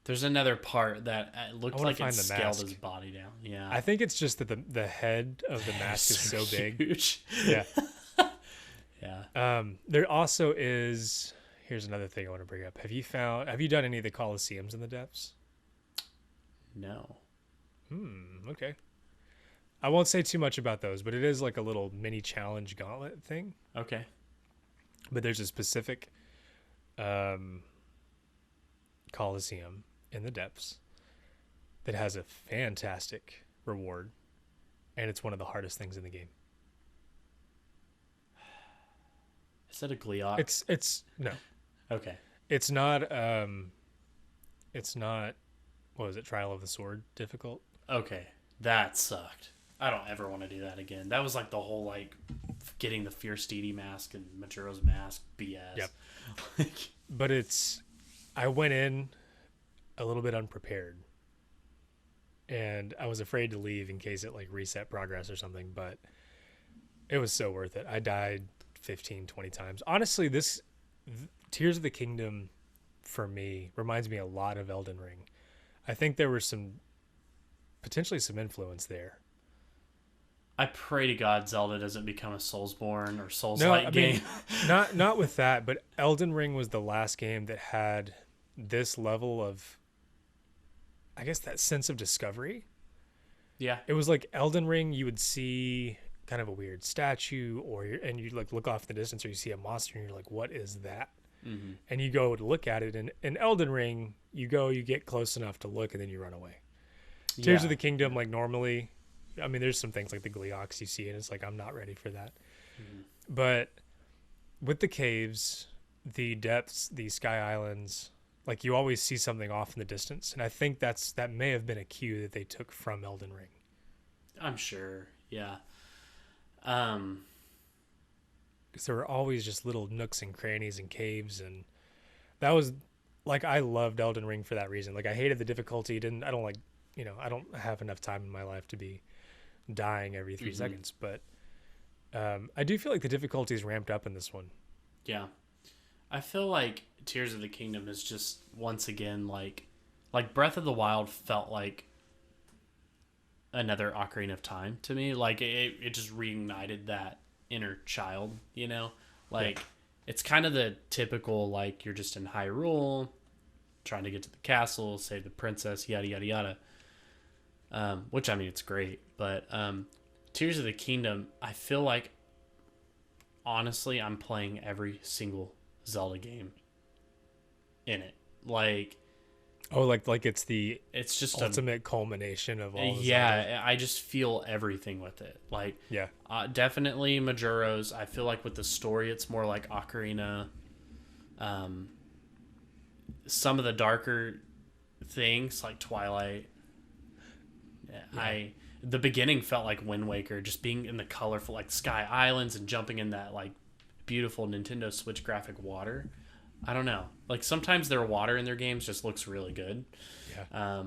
There's another part that looked like it find the scaled mask. his body down. Yeah. I think it's just that the head of the mask is so big. Huge. Yeah. Yeah. There also is. Here's another thing I want to bring up. Have you done any of the Colosseums in the depths? No. Okay. I won't say too much about those, but it is like a little mini challenge gauntlet thing. Okay. But there's a specific Colosseum in the depths that has a fantastic reward, and it's one of the hardest things in the game. Is that a Gleeok? It's no. Okay. It's not what was it, Trial of the Sword difficult? Okay. That sucked. I don't ever want to do that again. That was like the whole like getting the Fierce Deity mask and Majora's Mask BS. Yep. But I went in a little bit unprepared, and I was afraid to leave in case it like reset progress or something, but it was so worth it. I died 15, 20 times. Honestly, Tears of the Kingdom for me reminds me a lot of Elden Ring. I think there was potentially some influence there. I pray to God Zelda doesn't become a Soulsborne or I Souls-like game. mean, not with that, but Elden Ring was the last game that had this level of, I guess, that sense of discovery. Yeah. It was like Elden Ring, you would see kind of a weird statue, and you like look off in the distance, or you see a monster, and you're like, what is that? Mm-hmm. And you go to look at it, and in Elden Ring, you get close enough to look, and then you run away. Tears of the Kingdom, like normally, I mean, there's some things like the Gleeoks you see, and it's like, I'm not ready for that. Mm-hmm. But with the caves, the depths, the sky islands, like you always see something off in the distance. And I think that may have been a cue that they took from Elden Ring. I'm sure. Yeah. Because there were always just little nooks and crannies and caves. And that was like, I loved Elden Ring for that reason. Like I hated the difficulty. I don't have enough time in my life to be dying every 3 seconds, but I do feel like the difficulty is ramped up in this one. Yeah, I feel like Tears of the Kingdom is just once again like Breath of the Wild felt like another Ocarina of Time to me. Like it just reignited that inner child, It's kind of the typical, like, you're just in Hyrule trying to get to the castle, save the princess, yada yada yada. Which, I mean, it's great, but Tears of the Kingdom, I feel like, honestly, I'm playing every single Zelda game in it. Like, it's just ultimate culmination of all. Yeah, I just feel everything with it. Like, yeah, definitely Majora's. I feel like with the story, it's more like Ocarina. Some of the darker things, like Twilight. Yeah. The beginning felt like Wind Waker, just being in the colorful, like, Sky Islands and jumping in that, like, beautiful Nintendo Switch graphic water. I don't know. Like, sometimes their water in their games just looks really good. Yeah.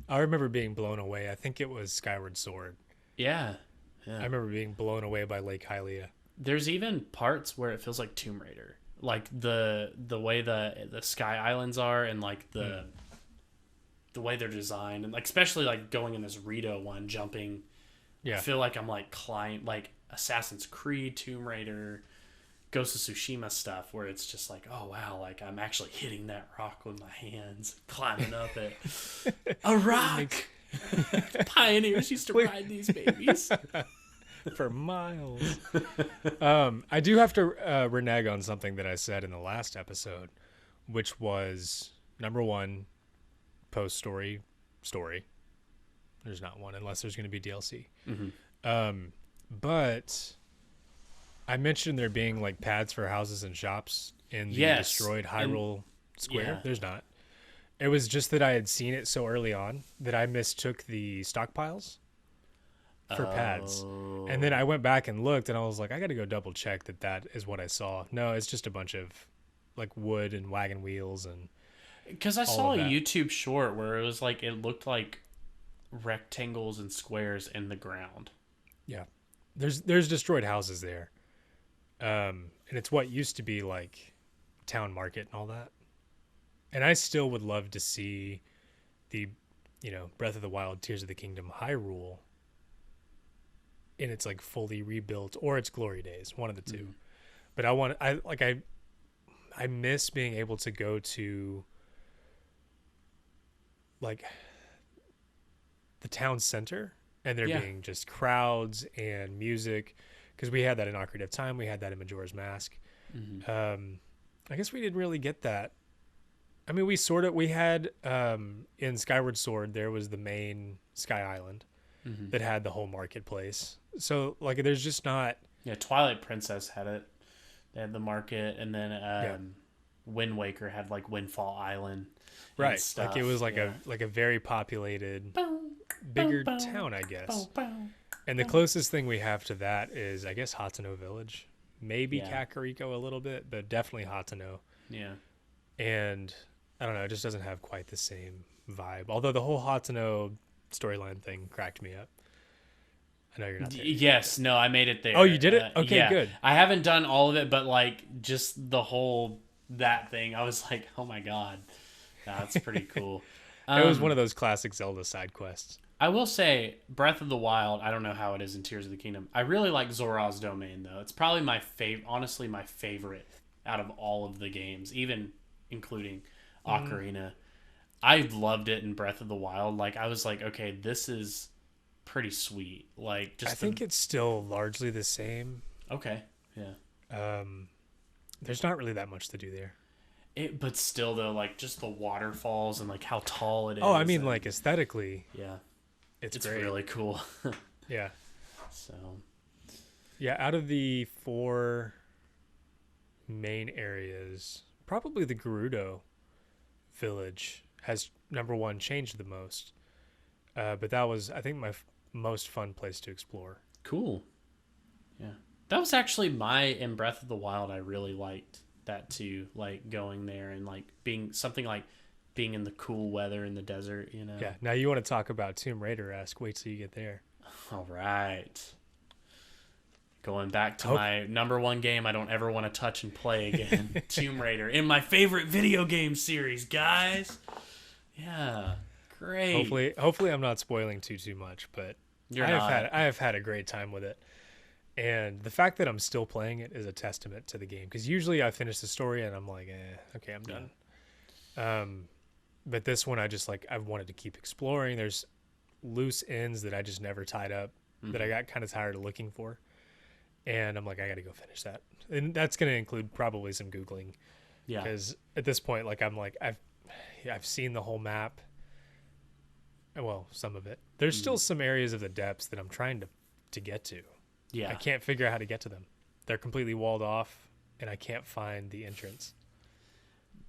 I remember being blown away. I think it was Skyward Sword. Yeah. I remember being blown away by Lake Hylia. There's even parts where it feels like Tomb Raider. Like, the way the Sky Islands are, and, like, the way they're designed, and, like, especially, like, going in this Rito one, jumping. Yeah. I feel like I'm, like, like Assassin's Creed, Tomb Raider, Ghost of Tsushima stuff, where it's just like, oh wow, like I'm actually hitting that rock with my hands, climbing up it. A rock. Pioneers used to ride these babies for miles. I do have to renege on something that I said in the last episode, which was number one, post story. There's not one unless there's going to be DLC. Mm-hmm. But I mentioned there being like pads for houses and shops in the destroyed Hyrule Square. Yeah. There's not. It was just that I had seen it so early on that I mistook the stockpiles for pads. And then I went back and looked, and I was like, I got to go double check that is what I saw. No, it's just a bunch of like wood and wagon wheels and. Because I saw a YouTube short where it was like, it looked like rectangles and squares in the ground. Yeah. There's destroyed houses there. And it's what used to be like town market and all that. And I still would love to see the, Breath of the Wild, Tears of the Kingdom, Hyrule in its like fully rebuilt, or its glory days, one of the two. Mm-hmm. But I miss being able to go to like the town center and there being just crowds and music. Because we had that in Ocarina of Time. We had that in Majora's Mask. Mm-hmm. I guess we didn't really get that. I mean, we had in Skyward Sword, there was the main Sky Island that had the whole marketplace. So, like, there's just not... Yeah, Twilight Princess had it. They had the market. And then Wind Waker had, like, Windfall Island. Right. Stuff. Like, it was like a very populated, bigger town, I guess. And the closest thing we have to that is, I guess, Hateno Village. Maybe Kakariko a little bit, but definitely Hateno. Yeah. And, I don't know, it just doesn't have quite the same vibe. Although the whole Hateno storyline thing cracked me up. I know you're not there. Yes, no, I made it there. Oh, you did it? Okay, yeah. good. I haven't done all of it, but like just the whole that thing, I was like, oh my god, that's pretty cool. It was one of those classic Zelda side quests. I will say, Breath of the Wild. I don't know how it is in Tears of the Kingdom. I really like Zora's Domain though. It's probably my honestly, my favorite out of all of the games, even including Ocarina. I loved it in Breath of the Wild. Like I was like, okay, this is pretty sweet. Like just I think it's still largely the same. okay, yeah. There's not really that much to do there. But still though, like just the waterfalls and like how tall it is. Oh, I mean, and, like aesthetically, yeah, it's it's great. really cool. Yeah, So yeah. Out of the 4 main areas, probably the Gerudo village has number 1 changed the most. But that was, I think, my most fun place to explore. cool. Yeah, that was actually in Breath of the Wild. I really liked that too. Like going there and like being something like being in the cool weather in the desert. You know. Yeah. Now you want to talk about Tomb Raider-esque? Wait till you get there. All right. Going back to my number 1 game I don't ever want to touch and play again. Tomb Raider. In my favorite video game series, guys. Yeah. Great. Hopefully I'm not spoiling too much, but I have had a great time with it. And the fact that I'm still playing it is a testament to the game, because usually I finish the story and I'm like, okay, I'm done. But this one I've wanted to keep exploring. There's loose ends that I just never tied up that I got kind of tired of looking for. And I'm like, I got to go finish that. And that's going to include probably some Googling. Yeah. Because at this point, like I've seen the whole map. Well, some of it. There's still some areas of the depths that I'm trying to get to. Yeah. I can't figure out how to get to them. They're completely walled off, and I can't find the entrance.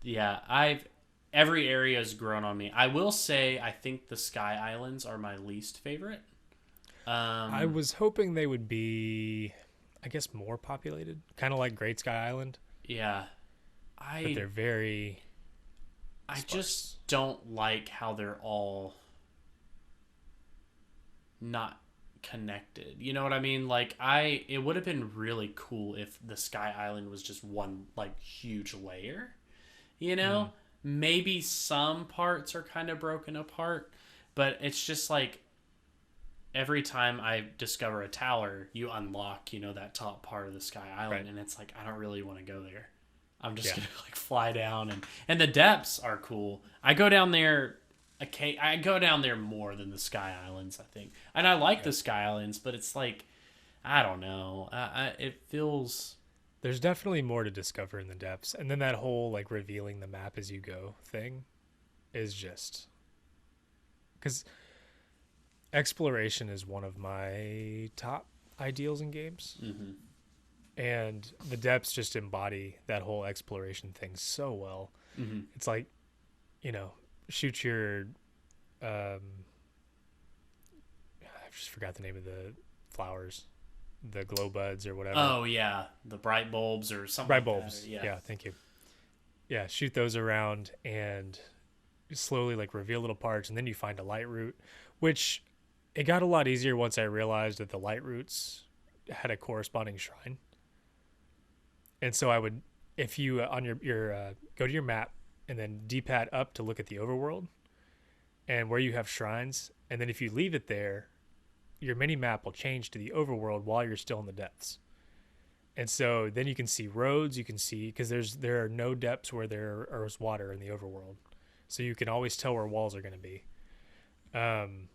Yeah, every area has grown on me. I will say I think the Sky Islands are my least favorite. I was hoping they would be, I guess, more populated, kind of like Great Sky Island. Yeah. But they're very I sparse. just don't like how they're all not connected. You know what I mean? Like it would have been really cool if the Sky Island was just one like huge layer. You know? Maybe some parts are kind of broken apart, but it's just like every time I discover a tower, you unlock, you know, that top part of the Sky Island, and it's like I don't really want to go there. I'm just gonna like fly down, and the depths are cool. I go down there. I go down there more than the Sky Islands, I think, and I like the Sky Islands, but it's like I don't know. It feels. There's definitely more to discover in the depths, and then that whole like revealing the map as you go thing is just because exploration is one of my top ideals in games. And the depths just embody that whole exploration thing so well. It's like, you know, shoot your I just forgot the name of the flowers, the glow buds or whatever. Oh yeah, the bright bulbs or something. Bright like bulbs. that. Yeah, thank you. Yeah, shoot those around and slowly like reveal little parts, and then you find a light route, which it got a lot easier once I realized that the light routes had a corresponding shrine. And so I would, if you on your go to your map and then D-pad up to look at the overworld and where you have shrines, and then if you leave it there, your mini map will change to the overworld while you're still in the depths. And so then you can see roads, you can see, because there are no depths where there is water in the overworld, so you can always tell where walls are going to be. And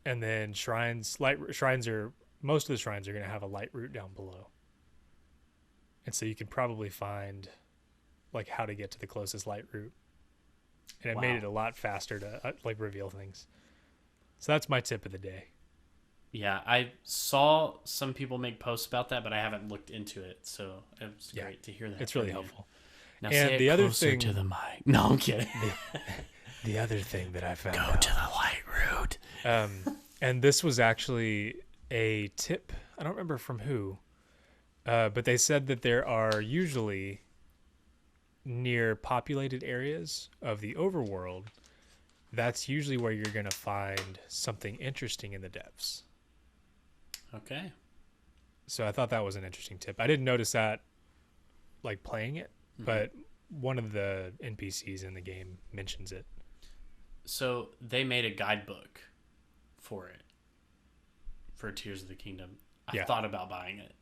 then shrines are, most of the shrines are going to have a light route down below. And so you can probably find like how to get to the closest light route. And it made it a lot faster to like reveal things. So that's my tip of the day. Yeah, I saw some people make posts about that, but I haven't looked into it. So it was great to hear that. It's really helpful. Now and say the it other closer thing to the mic. No, I'm kidding. The other thing that I found Go out, to the light route. and this was actually a tip. I don't remember from who. But they said that there are usually near populated areas of the overworld. That's usually where you're going to find something interesting in the depths. Okay. So I thought that was an interesting tip. I didn't notice that, like, playing it, but one of the NPCs in the game mentions it. So they made a guidebook for it, for Tears of the Kingdom. I thought about buying it.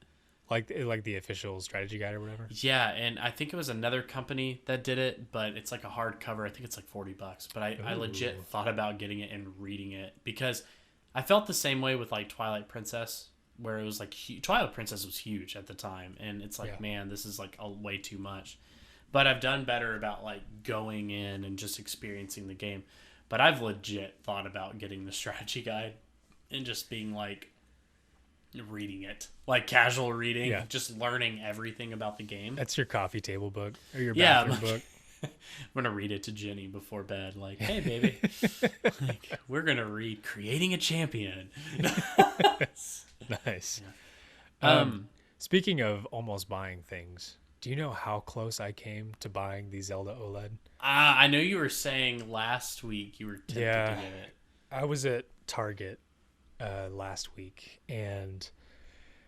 Like the official strategy guide or whatever? Yeah, and I think it was another company that did it, but it's like a hardcover. I think it's like $40. But I legit thought about getting it and reading it because I felt the same way with like Twilight Princess, where it was like Twilight Princess was huge at the time, and it's like, man, this is like way too much. But I've done better about like going in and just experiencing the game. But I've legit thought about getting the strategy guide and just being like reading it, like casual reading, just learning everything about the game. That's your coffee table book or your bathroom book. I'm gonna read it to Jenny before bed. Like, hey, baby, like, we're gonna read "Creating a Champion." Nice. Yeah. Speaking of almost buying things, do you know how close I came to buying the Zelda OLED? I know you were saying last week you were tempted to get it. I was at Target last week, and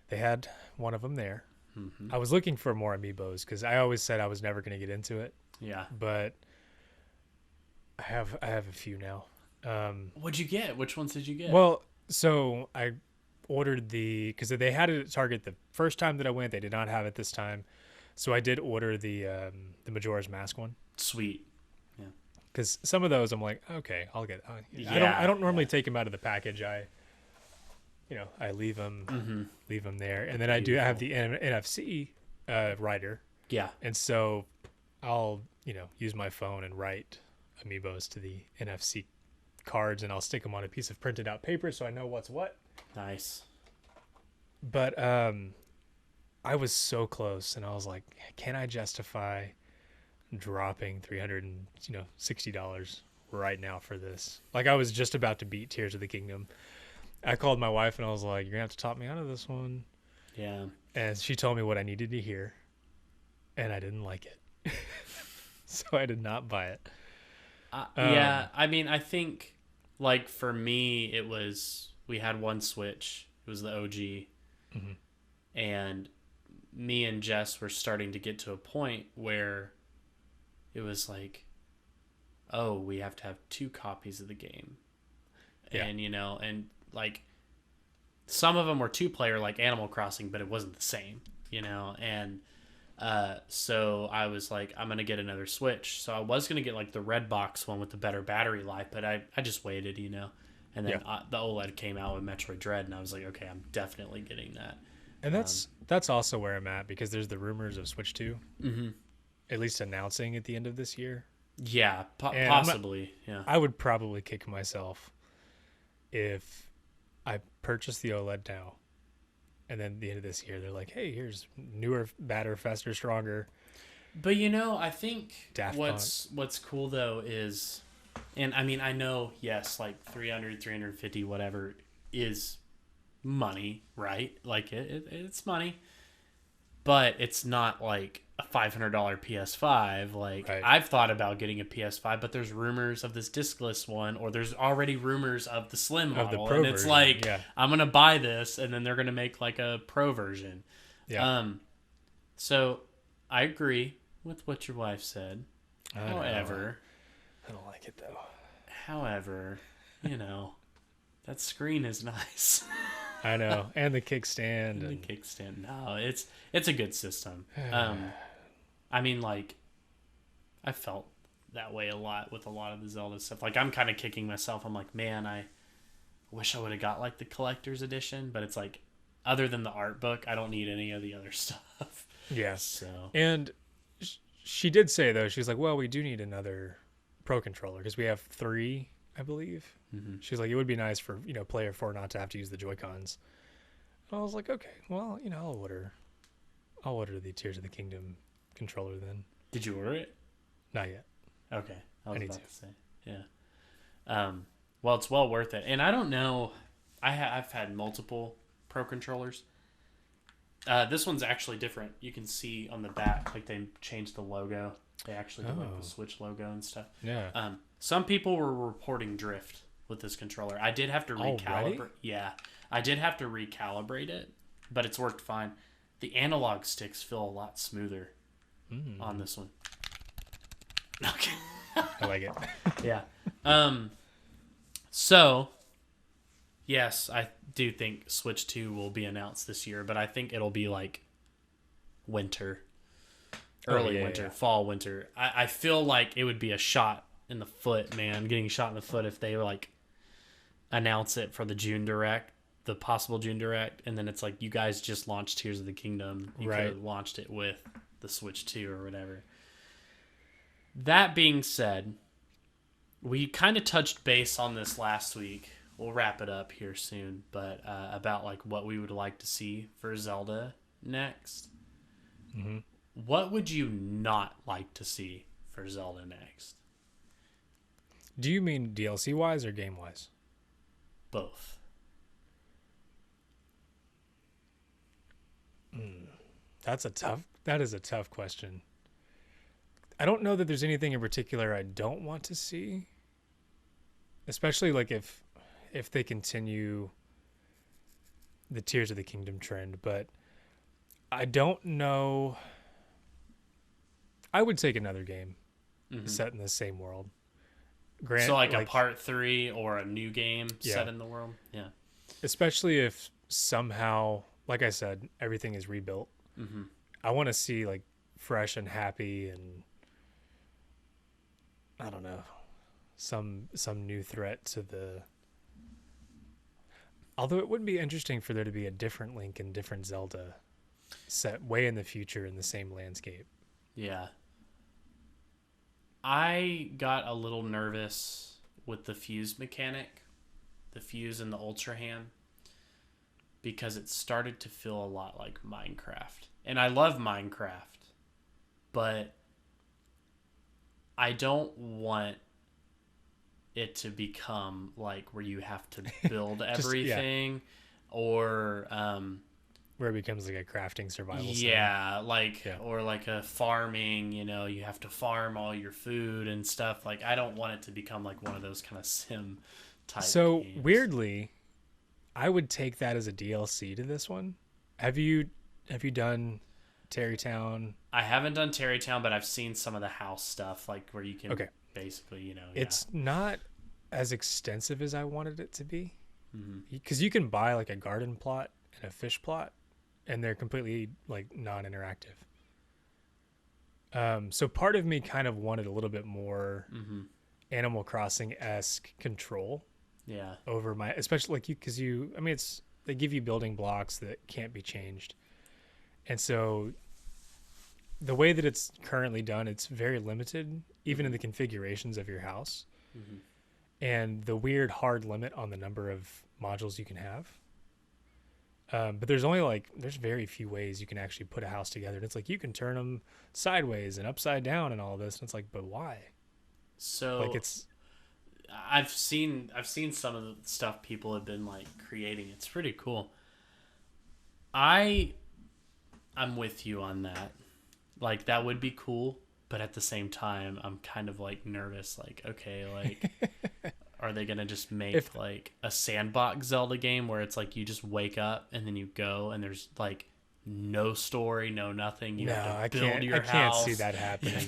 they had one of them there. Mm-hmm. I was looking for more amiibos because I always said I was never going to get into it. Yeah, but I have a few now. What'd you get? Which ones did you get? Well, so I ordered because they had it at Target the first time that I went. They did not have it this time, so I did order the Majora's Mask one. Sweet. Yeah. Because some of those I'm like, okay, I'll get. I don't normally take them out of the package. I leave them there, and then I have the NFC writer. Yeah. And so I'll use my phone and write amiibos to the NFC cards, and I'll stick them on a piece of printed out paper so I know what's what. Nice. But I was so close, and I was like, can I justify dropping $360 right now for this? Like, I was just about to beat Tears of the Kingdom. I called my wife and I was like, you're gonna have to talk me out of this one. Yeah. And she told me what I needed to hear, and I didn't like it. So I did not buy it. Yeah, I mean, I think, like, for me, it was, we had one Switch. It was the OG. Mm-hmm. And me and Jess were starting to get to a point where it was like, oh, we have to have 2 copies of the game. Yeah. And, and, like, some of them were 2-player, like Animal Crossing, but it wasn't the same, and so I was like, I'm going to get another Switch. So I was going to get, like, the red box one with the better battery life, but I just waited, and then the OLED came out with Metroid Dread, and I was like, okay, I'm definitely getting that. And that's also where I'm at, because there's the rumors of Switch 2, at least announcing at the end of this year. Yeah, possibly. Yeah, I would probably kick myself if I purchased the OLED now, and then at the end of this year, they're like, hey, here's newer, better, faster, stronger. But, I think what's cool, though, is, and I mean, I know, yes, like 300, 350, whatever, is money, right? Like, it's money. But it's not like a $500 PS5. Like, right. I've thought about getting a PS5, but there's rumors of this discless one, or there's already rumors of the slim model. The Pro and it's version. like, I'm going to buy this, and then they're going to make like a Pro version. Yeah. So I agree with what your wife said. However, I don't like it, though. However, that screen is nice. I know, and the kickstand. The kickstand. No, it's a good system. I mean, like, I felt that way a lot with a lot of the Zelda stuff. Like, I'm kind of kicking myself. I'm like, man, I wish I would have got, like, the collector's edition. But it's like, other than the art book, I don't need any of the other stuff. Yes. So. And she did say, though, she's like, well, we do need another Pro controller because we have 3, I believe. Mm-hmm. She's like, it would be nice for, player 4 not to have to use the Joy-Cons. And I was like, okay, well, I'll order the Tears of the Kingdom controller then. Did you order it? Not yet. Okay. I was about to say. Yeah. Well, it's well worth it. And I don't know, I've had multiple Pro controllers. This one's actually different. You can see on the back, like, they changed the logo. They actually did like the Switch logo and stuff. Yeah. Some people were reporting drift with this controller. I did have to recalibrate. Yeah, I did have to recalibrate it, but it's worked fine. The analog sticks feel a lot smoother on this one. Okay. I like it. Yeah. So, yes, I do think Switch 2 will be announced this year, but I think it'll be like winter. Early winter, fall, winter. I feel like it would be a shot in the foot, man. Getting shot in the foot if they like announce it for the June Direct, the possible June Direct, and then it's like you guys just launched Tears of the Kingdom. You could have launched it with the Switch 2 or whatever. That being said, we kind of touched base on this last week. We'll wrap it up here soon, but about like what we would like to see for Zelda next. Mm-hmm. What would you not like to see for Zelda next? Do you mean DLC wise or game wise? Both. That is a tough question. I don't know that there's anything in particular I don't want to see. Especially like if they continue the Tears of the Kingdom trend, but I don't know. I would take another game set in the same world. So like a part 3 or a new game set in the world? Yeah. Especially if somehow, like I said, everything is rebuilt. Mm-hmm. I want to see like fresh and happy and I don't know, some new threat to the... Although it would be interesting for there to be a different Link and different Zelda set way in the future in the same landscape. Yeah. I got a little nervous with the fuse mechanic, the fuse and the Ultra Hand, because it started to feel a lot like Minecraft. And I love Minecraft, but I don't want it to become like where you have to build everything or where it becomes like a crafting survival or like a farming, you have to farm all your food and stuff. Like I don't want it to become like one of those kind of sim type games. Weirdly, I would take that as a DLC to this one. Have you done Terrytown? I haven't done Terrytown, but I've seen some of the house stuff, like where you can basically, It's not as extensive as I wanted it to be, because you can buy like a garden plot and a fish plot, and they're completely like non-interactive. So part of me kind of wanted a little bit more Animal Crossing-esque control. Yeah. Over especially like because they give you building blocks that can't be changed. And so the way that it's currently done, it's very limited, even in the configurations of your house. Mm-hmm. And the weird hard limit on the number of modules you can have. But there's very few ways you can actually put a house together. And it's like you can turn them sideways and upside down and all this. And it's like, but why? So like I've seen some of the stuff people have been like creating. It's pretty cool. I'm with you on that. Like that would be cool, but at the same time, I'm kind of like nervous. Like, okay, like, are they gonna just make like a sandbox Zelda game where it's like you just wake up and then you go and there's like no story, no nothing. You have to build your house. I can't see that happening.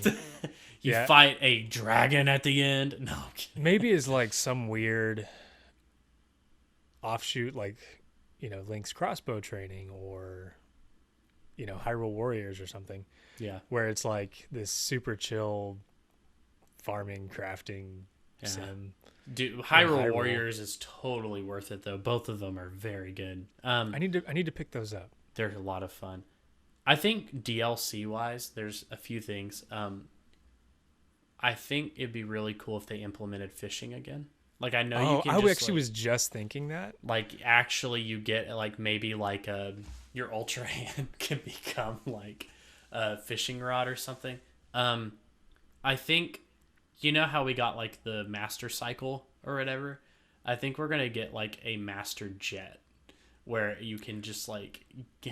You fight a dragon at the end. No, I'm kidding. Maybe it's like some weird offshoot, like Link's crossbow training or Hyrule Warriors or something. Yeah, where it's like this super chill farming crafting sim. Dude, Hyrule Warriors is totally worth it though. Both of them are very good. I need to pick those up. They're a lot of fun. I think DLC wise, there's a few things. I think it'd be really cool if they implemented fishing again. Like I know you can. I actually was just thinking that. Like actually, you get like maybe like your Ultra Hand can become like a fishing rod or something. I think how we got like the Master Cycle or whatever. I think we're gonna get like a Master Jet, where you can just like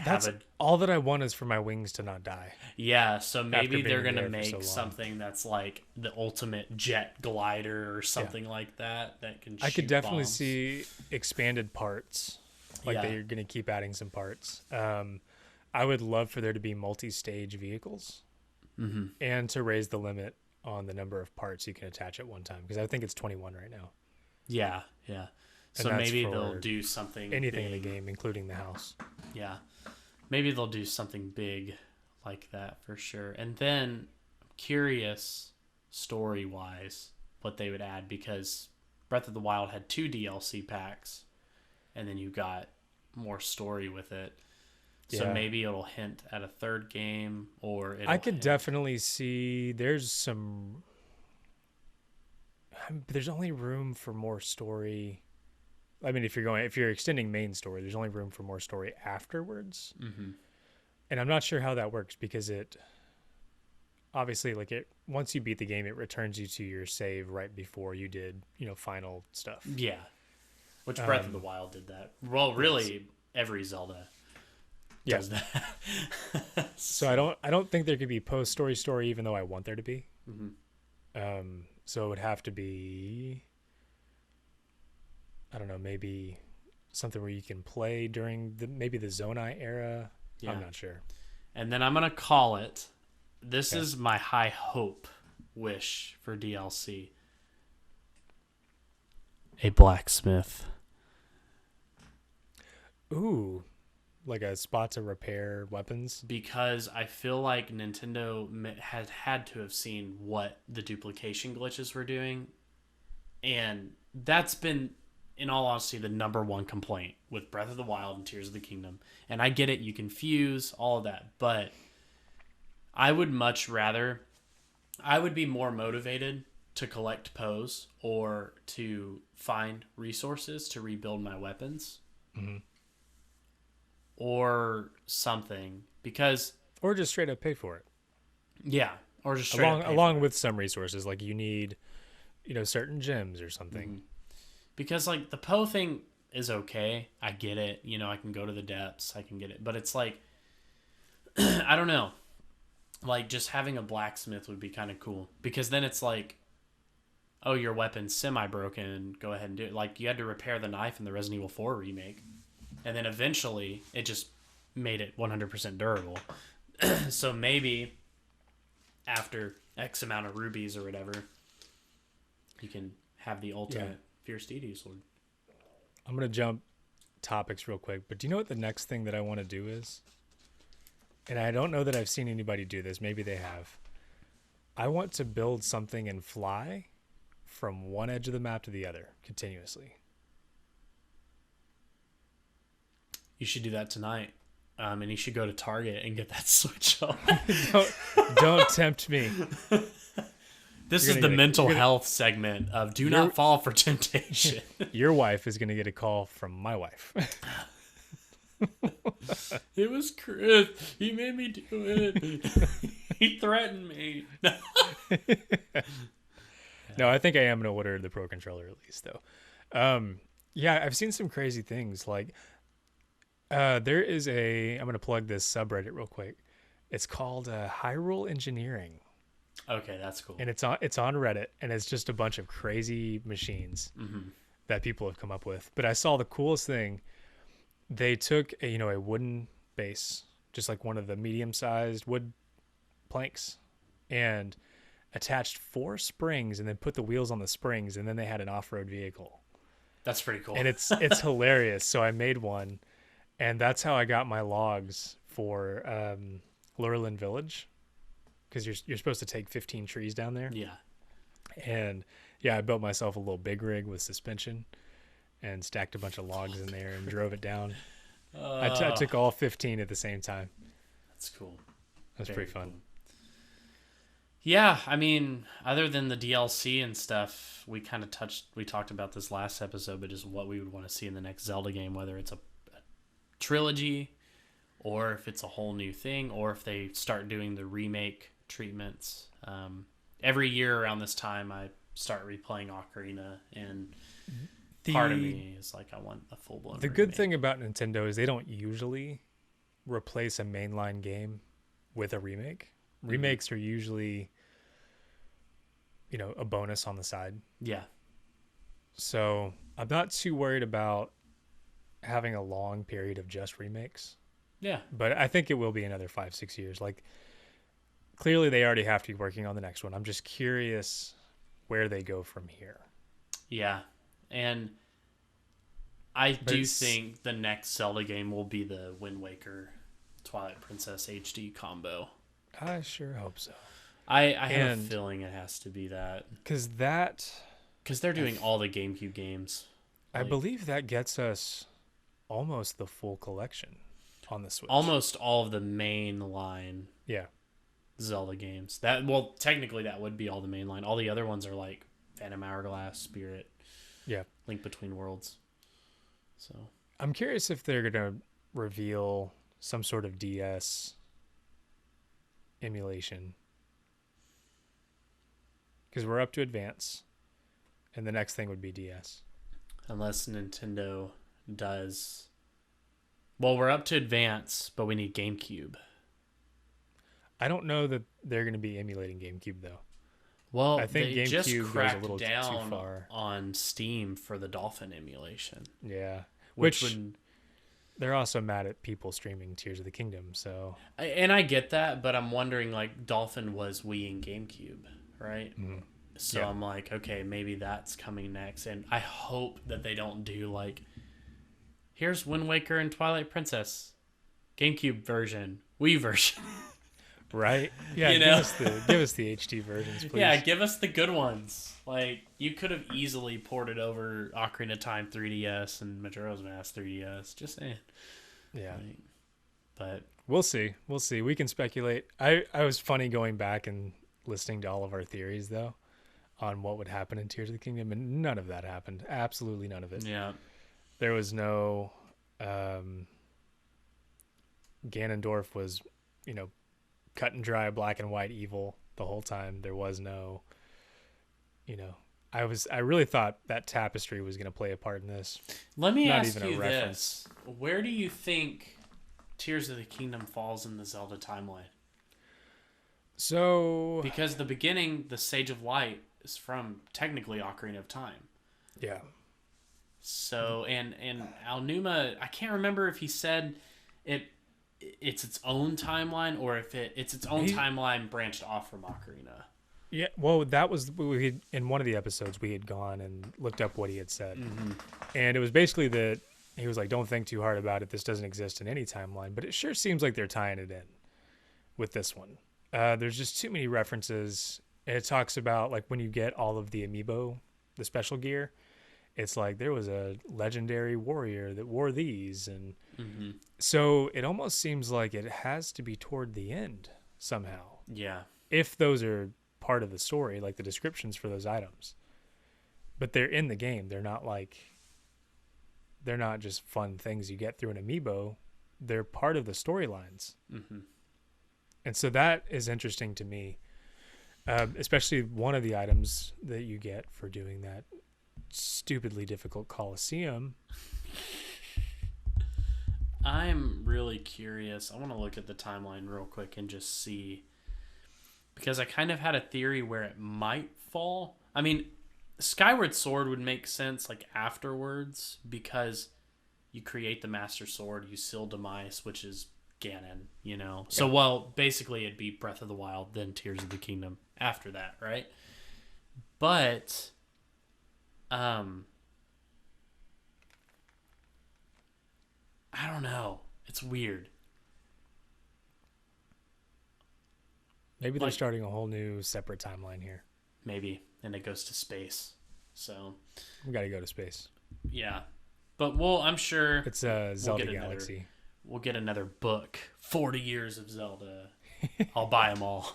That's all that I want is for my wings to not die. Yeah, so maybe they're being gonna there for so make long. something that's like the ultimate jet glider or something like that can I shoot could definitely bombs. see expanded parts. Like Yeah. they're going to keep adding some parts. I would love for there to be multi-stage vehicles and to raise the limit on the number of parts you can attach at one time, because I think it's 21 right now. Yeah, yeah. So that's maybe for they'll do something Anything in big. the game, including the house. Yeah. Maybe they'll do something big like that for sure. And then I'm curious story-wise what they would add, because Breath of the Wild had 2 DLC packs and then you got more story with it. So Yeah. maybe it'll hint at a third game, or I could definitely see there's only room for more story. I mean, if you're extending main story, there's only room for more story afterwards. Mm-hmm. And I'm not sure how that works, because it obviously, like, once you beat the game, it returns you to your save right before you did, final stuff. Yeah. Which Breath of the Wild did that. Well, really, every Zelda does that. So I don't think there could be post story, even though I want there to be. Mm-hmm. So it would have to be, I don't know, maybe something where you can play during maybe the Zonai era. Yeah. I'm not sure. And then I'm going to call it. This is my high hope wish for DLC. A blacksmith. Ooh, like a spot to repair weapons. Because I feel like Nintendo had to have seen what the duplication glitches were doing. And that's been, in all honesty, the number one complaint with Breath of the Wild and Tears of the Kingdom. And I get it, you can fuse, all of that. But I would be more motivated to collect Poes or to find resources to rebuild my weapons. Mm-hmm. Or something, or just straight up pay for it. Yeah, or just straight along with some resources, like you need, certain gems or something. Mm-hmm. Because like the Poe thing is okay, I get it. I can go to the depths, I can get it, but it's like I don't know, like just having a blacksmith would be kind of cool, because then it's like, oh, your weapon's semi broken, go ahead and do it. Like you had to repair the knife in the Resident Evil 4 remake. And then eventually, it just made it 100% durable. So maybe after X amount of rubies or whatever, you can have the ultimate Fierce Deity sword. I'm going to jump topics real quick, but do you know what the next thing that I want to do is? And I don't know that I've seen anybody do this. Maybe they have. I want to build something and fly from one edge of the map to the other continuously. You should do that tonight. And you should go to Target and get that Switch up. don't tempt me. This is the mental health segment of Do Not Fall for Temptation. Your wife is going to get a call from my wife. It was Chris. He made me do it. He threatened me. No, I think I am going to order the Pro Controller at least, though. Yeah, I've seen some crazy things. Like, there is I'm going to plug this subreddit real quick. It's called Hyrule Engineering. Okay, that's cool. And it's on Reddit, and it's just a bunch of crazy machines that people have come up with. But I saw the coolest thing. They took a wooden base, just like one of the medium-sized wood planks, and attached 4 springs, and then put the wheels on the springs, and then they had an off-road vehicle. That's pretty cool. And it's hilarious. So I made one, and that's how I got my logs for Lurelin Village, because you're supposed to take 15 trees down there. Yeah. And yeah, I built myself a little big rig with suspension and stacked a bunch of logs in there and drove it down. I took all 15 at the same time. That's cool. That's pretty fun. Cool. Yeah, I mean, other than the DLC and stuff, we talked about this last episode, but just what we would want to see in the next Zelda game, whether it's a trilogy or if it's a whole new thing, or if they start doing the remake treatments. Every year around this time, I start replaying Ocarina, and part of me is like, I want a full blown. The good thing about Nintendo is they don't usually replace a mainline game with a remake. Remakes are usually, a bonus on the side. Yeah. So I'm not too worried about having a long period of just remakes. Yeah. But I think it will be another 5-6 years. Like, clearly they already have to be working on the next one. I'm just curious where they go from here. Yeah. And I do think the next Zelda game will be the Wind Waker Twilight Princess HD combo. I sure hope so. I have a feeling it has to be that. Because they're doing all the GameCube games. I believe that gets us almost the full collection on the Switch. Almost all of the main line Yeah. Zelda games. Technically that would be all the main line. All the other ones are like Phantom Hourglass, Spirit, Yeah. Link Between Worlds. So I'm curious if they're going to reveal some sort of DS emulation. Because we're up to Advance, and the next thing would be DS. Unless Nintendo does... Well, we're up to Advance, but we need GameCube. I don't know that they're going to be emulating GameCube, though. Well, I think they GameCube just goes cracked a little down too far on Steam for the Dolphin emulation. Yeah. Which would... They're also mad at people streaming Tears of the Kingdom, so... And I get that, but I'm wondering, like, Dolphin was Wii and GameCube, right? Mm. So yeah. I'm like, okay, maybe that's coming next. And I hope that they don't do, like, here's Wind Waker and Twilight Princess. GameCube version. Wii version. Right? Yeah, give us the HD versions, please. Yeah, give us the good ones. Like, you could have easily ported over Ocarina of Time 3DS and Majora's Mask 3DS. Just saying. Yeah. Like, but we'll see. We can speculate. I was funny going back and listening to all of our theories, though, on what would happen in Tears of the Kingdom, and none of that happened. Absolutely none of it. Yeah. There was no... Ganondorf was, cut and dry, black and white evil the whole time. There was no, I really thought that tapestry was going to play a part in this. Let me ask you this. Where do you think Tears of the Kingdom falls in the Zelda timeline? So... Because the beginning, the Sage of Light, is from technically Ocarina of Time. Yeah. So, and Aonuma, I can't remember if he said it's its own timeline or if it's its own timeline branched off from Ocarina. Yeah, well, that was in one of the episodes we had gone and looked up what he had said. Mm-hmm. And it was basically that he was like, don't think too hard about it. This doesn't exist in any timeline. But it sure seems like they're tying it in with this one. There's just too many references. And it talks about, like, when you get all of the amiibo, the special gear, it's like there was a legendary warrior that wore these. And so it almost seems like it has to be toward the end somehow. Yeah. If those are part of the story, like the descriptions for those items. But they're in the game. They're not just fun things you get through an amiibo. They're part of the storylines. Mm-hmm. And so that is interesting to me. Especially one of the items that you get for doing that stupidly difficult Coliseum. I'm really curious. I want to look at the timeline real quick and just see, because I kind of had a theory where it might fall. I mean, Skyward Sword would make sense like afterwards, because you create the Master Sword, you seal Demise, which is Ganon, Yeah. So, well, basically it'd be Breath of the Wild, then Tears of the Kingdom after that, right? But I don't know. It's weird. Maybe they're starting a whole new separate timeline here. Maybe. And it goes to space. So we got to go to space. Yeah. But I'm sure it's a Zelda Galaxy. We'll get another book. 40 years of Zelda. I'll buy them all.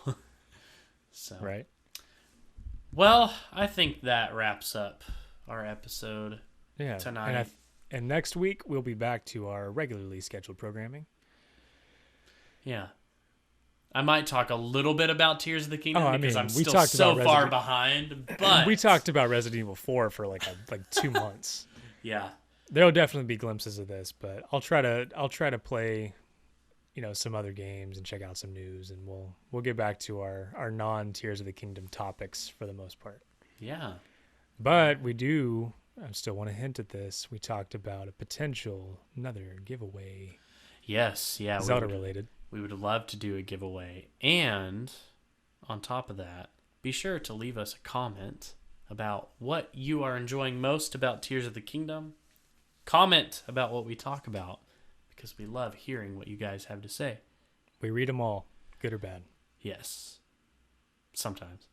So. Right. Well, I think that wraps up our episode tonight. And next week, we'll be back to our regularly scheduled programming. Yeah. I might talk a little bit about Tears of the Kingdom because I'm still so far behind. But we talked about Resident Evil 4 for like 2 months. Yeah. There'll definitely be glimpses of this, but I'll try to play, some other games and check out some news, and we'll get back to our non-Tears of the Kingdom topics for the most part. Yeah. But I still want to hint at this. We talked about a potential another giveaway. Yes, yeah. Zelda related. We would love to do a giveaway. And on top of that, be sure to leave us a comment about what you are enjoying most about Tears of the Kingdom. Comment about what we talk about, because we love hearing what you guys have to say. We read them all, good or bad. Yes. Sometimes.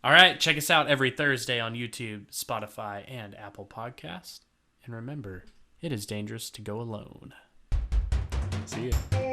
All right, check us out every Thursday on YouTube, Spotify, and Apple Podcast. And remember, it is dangerous to go alone. See ya.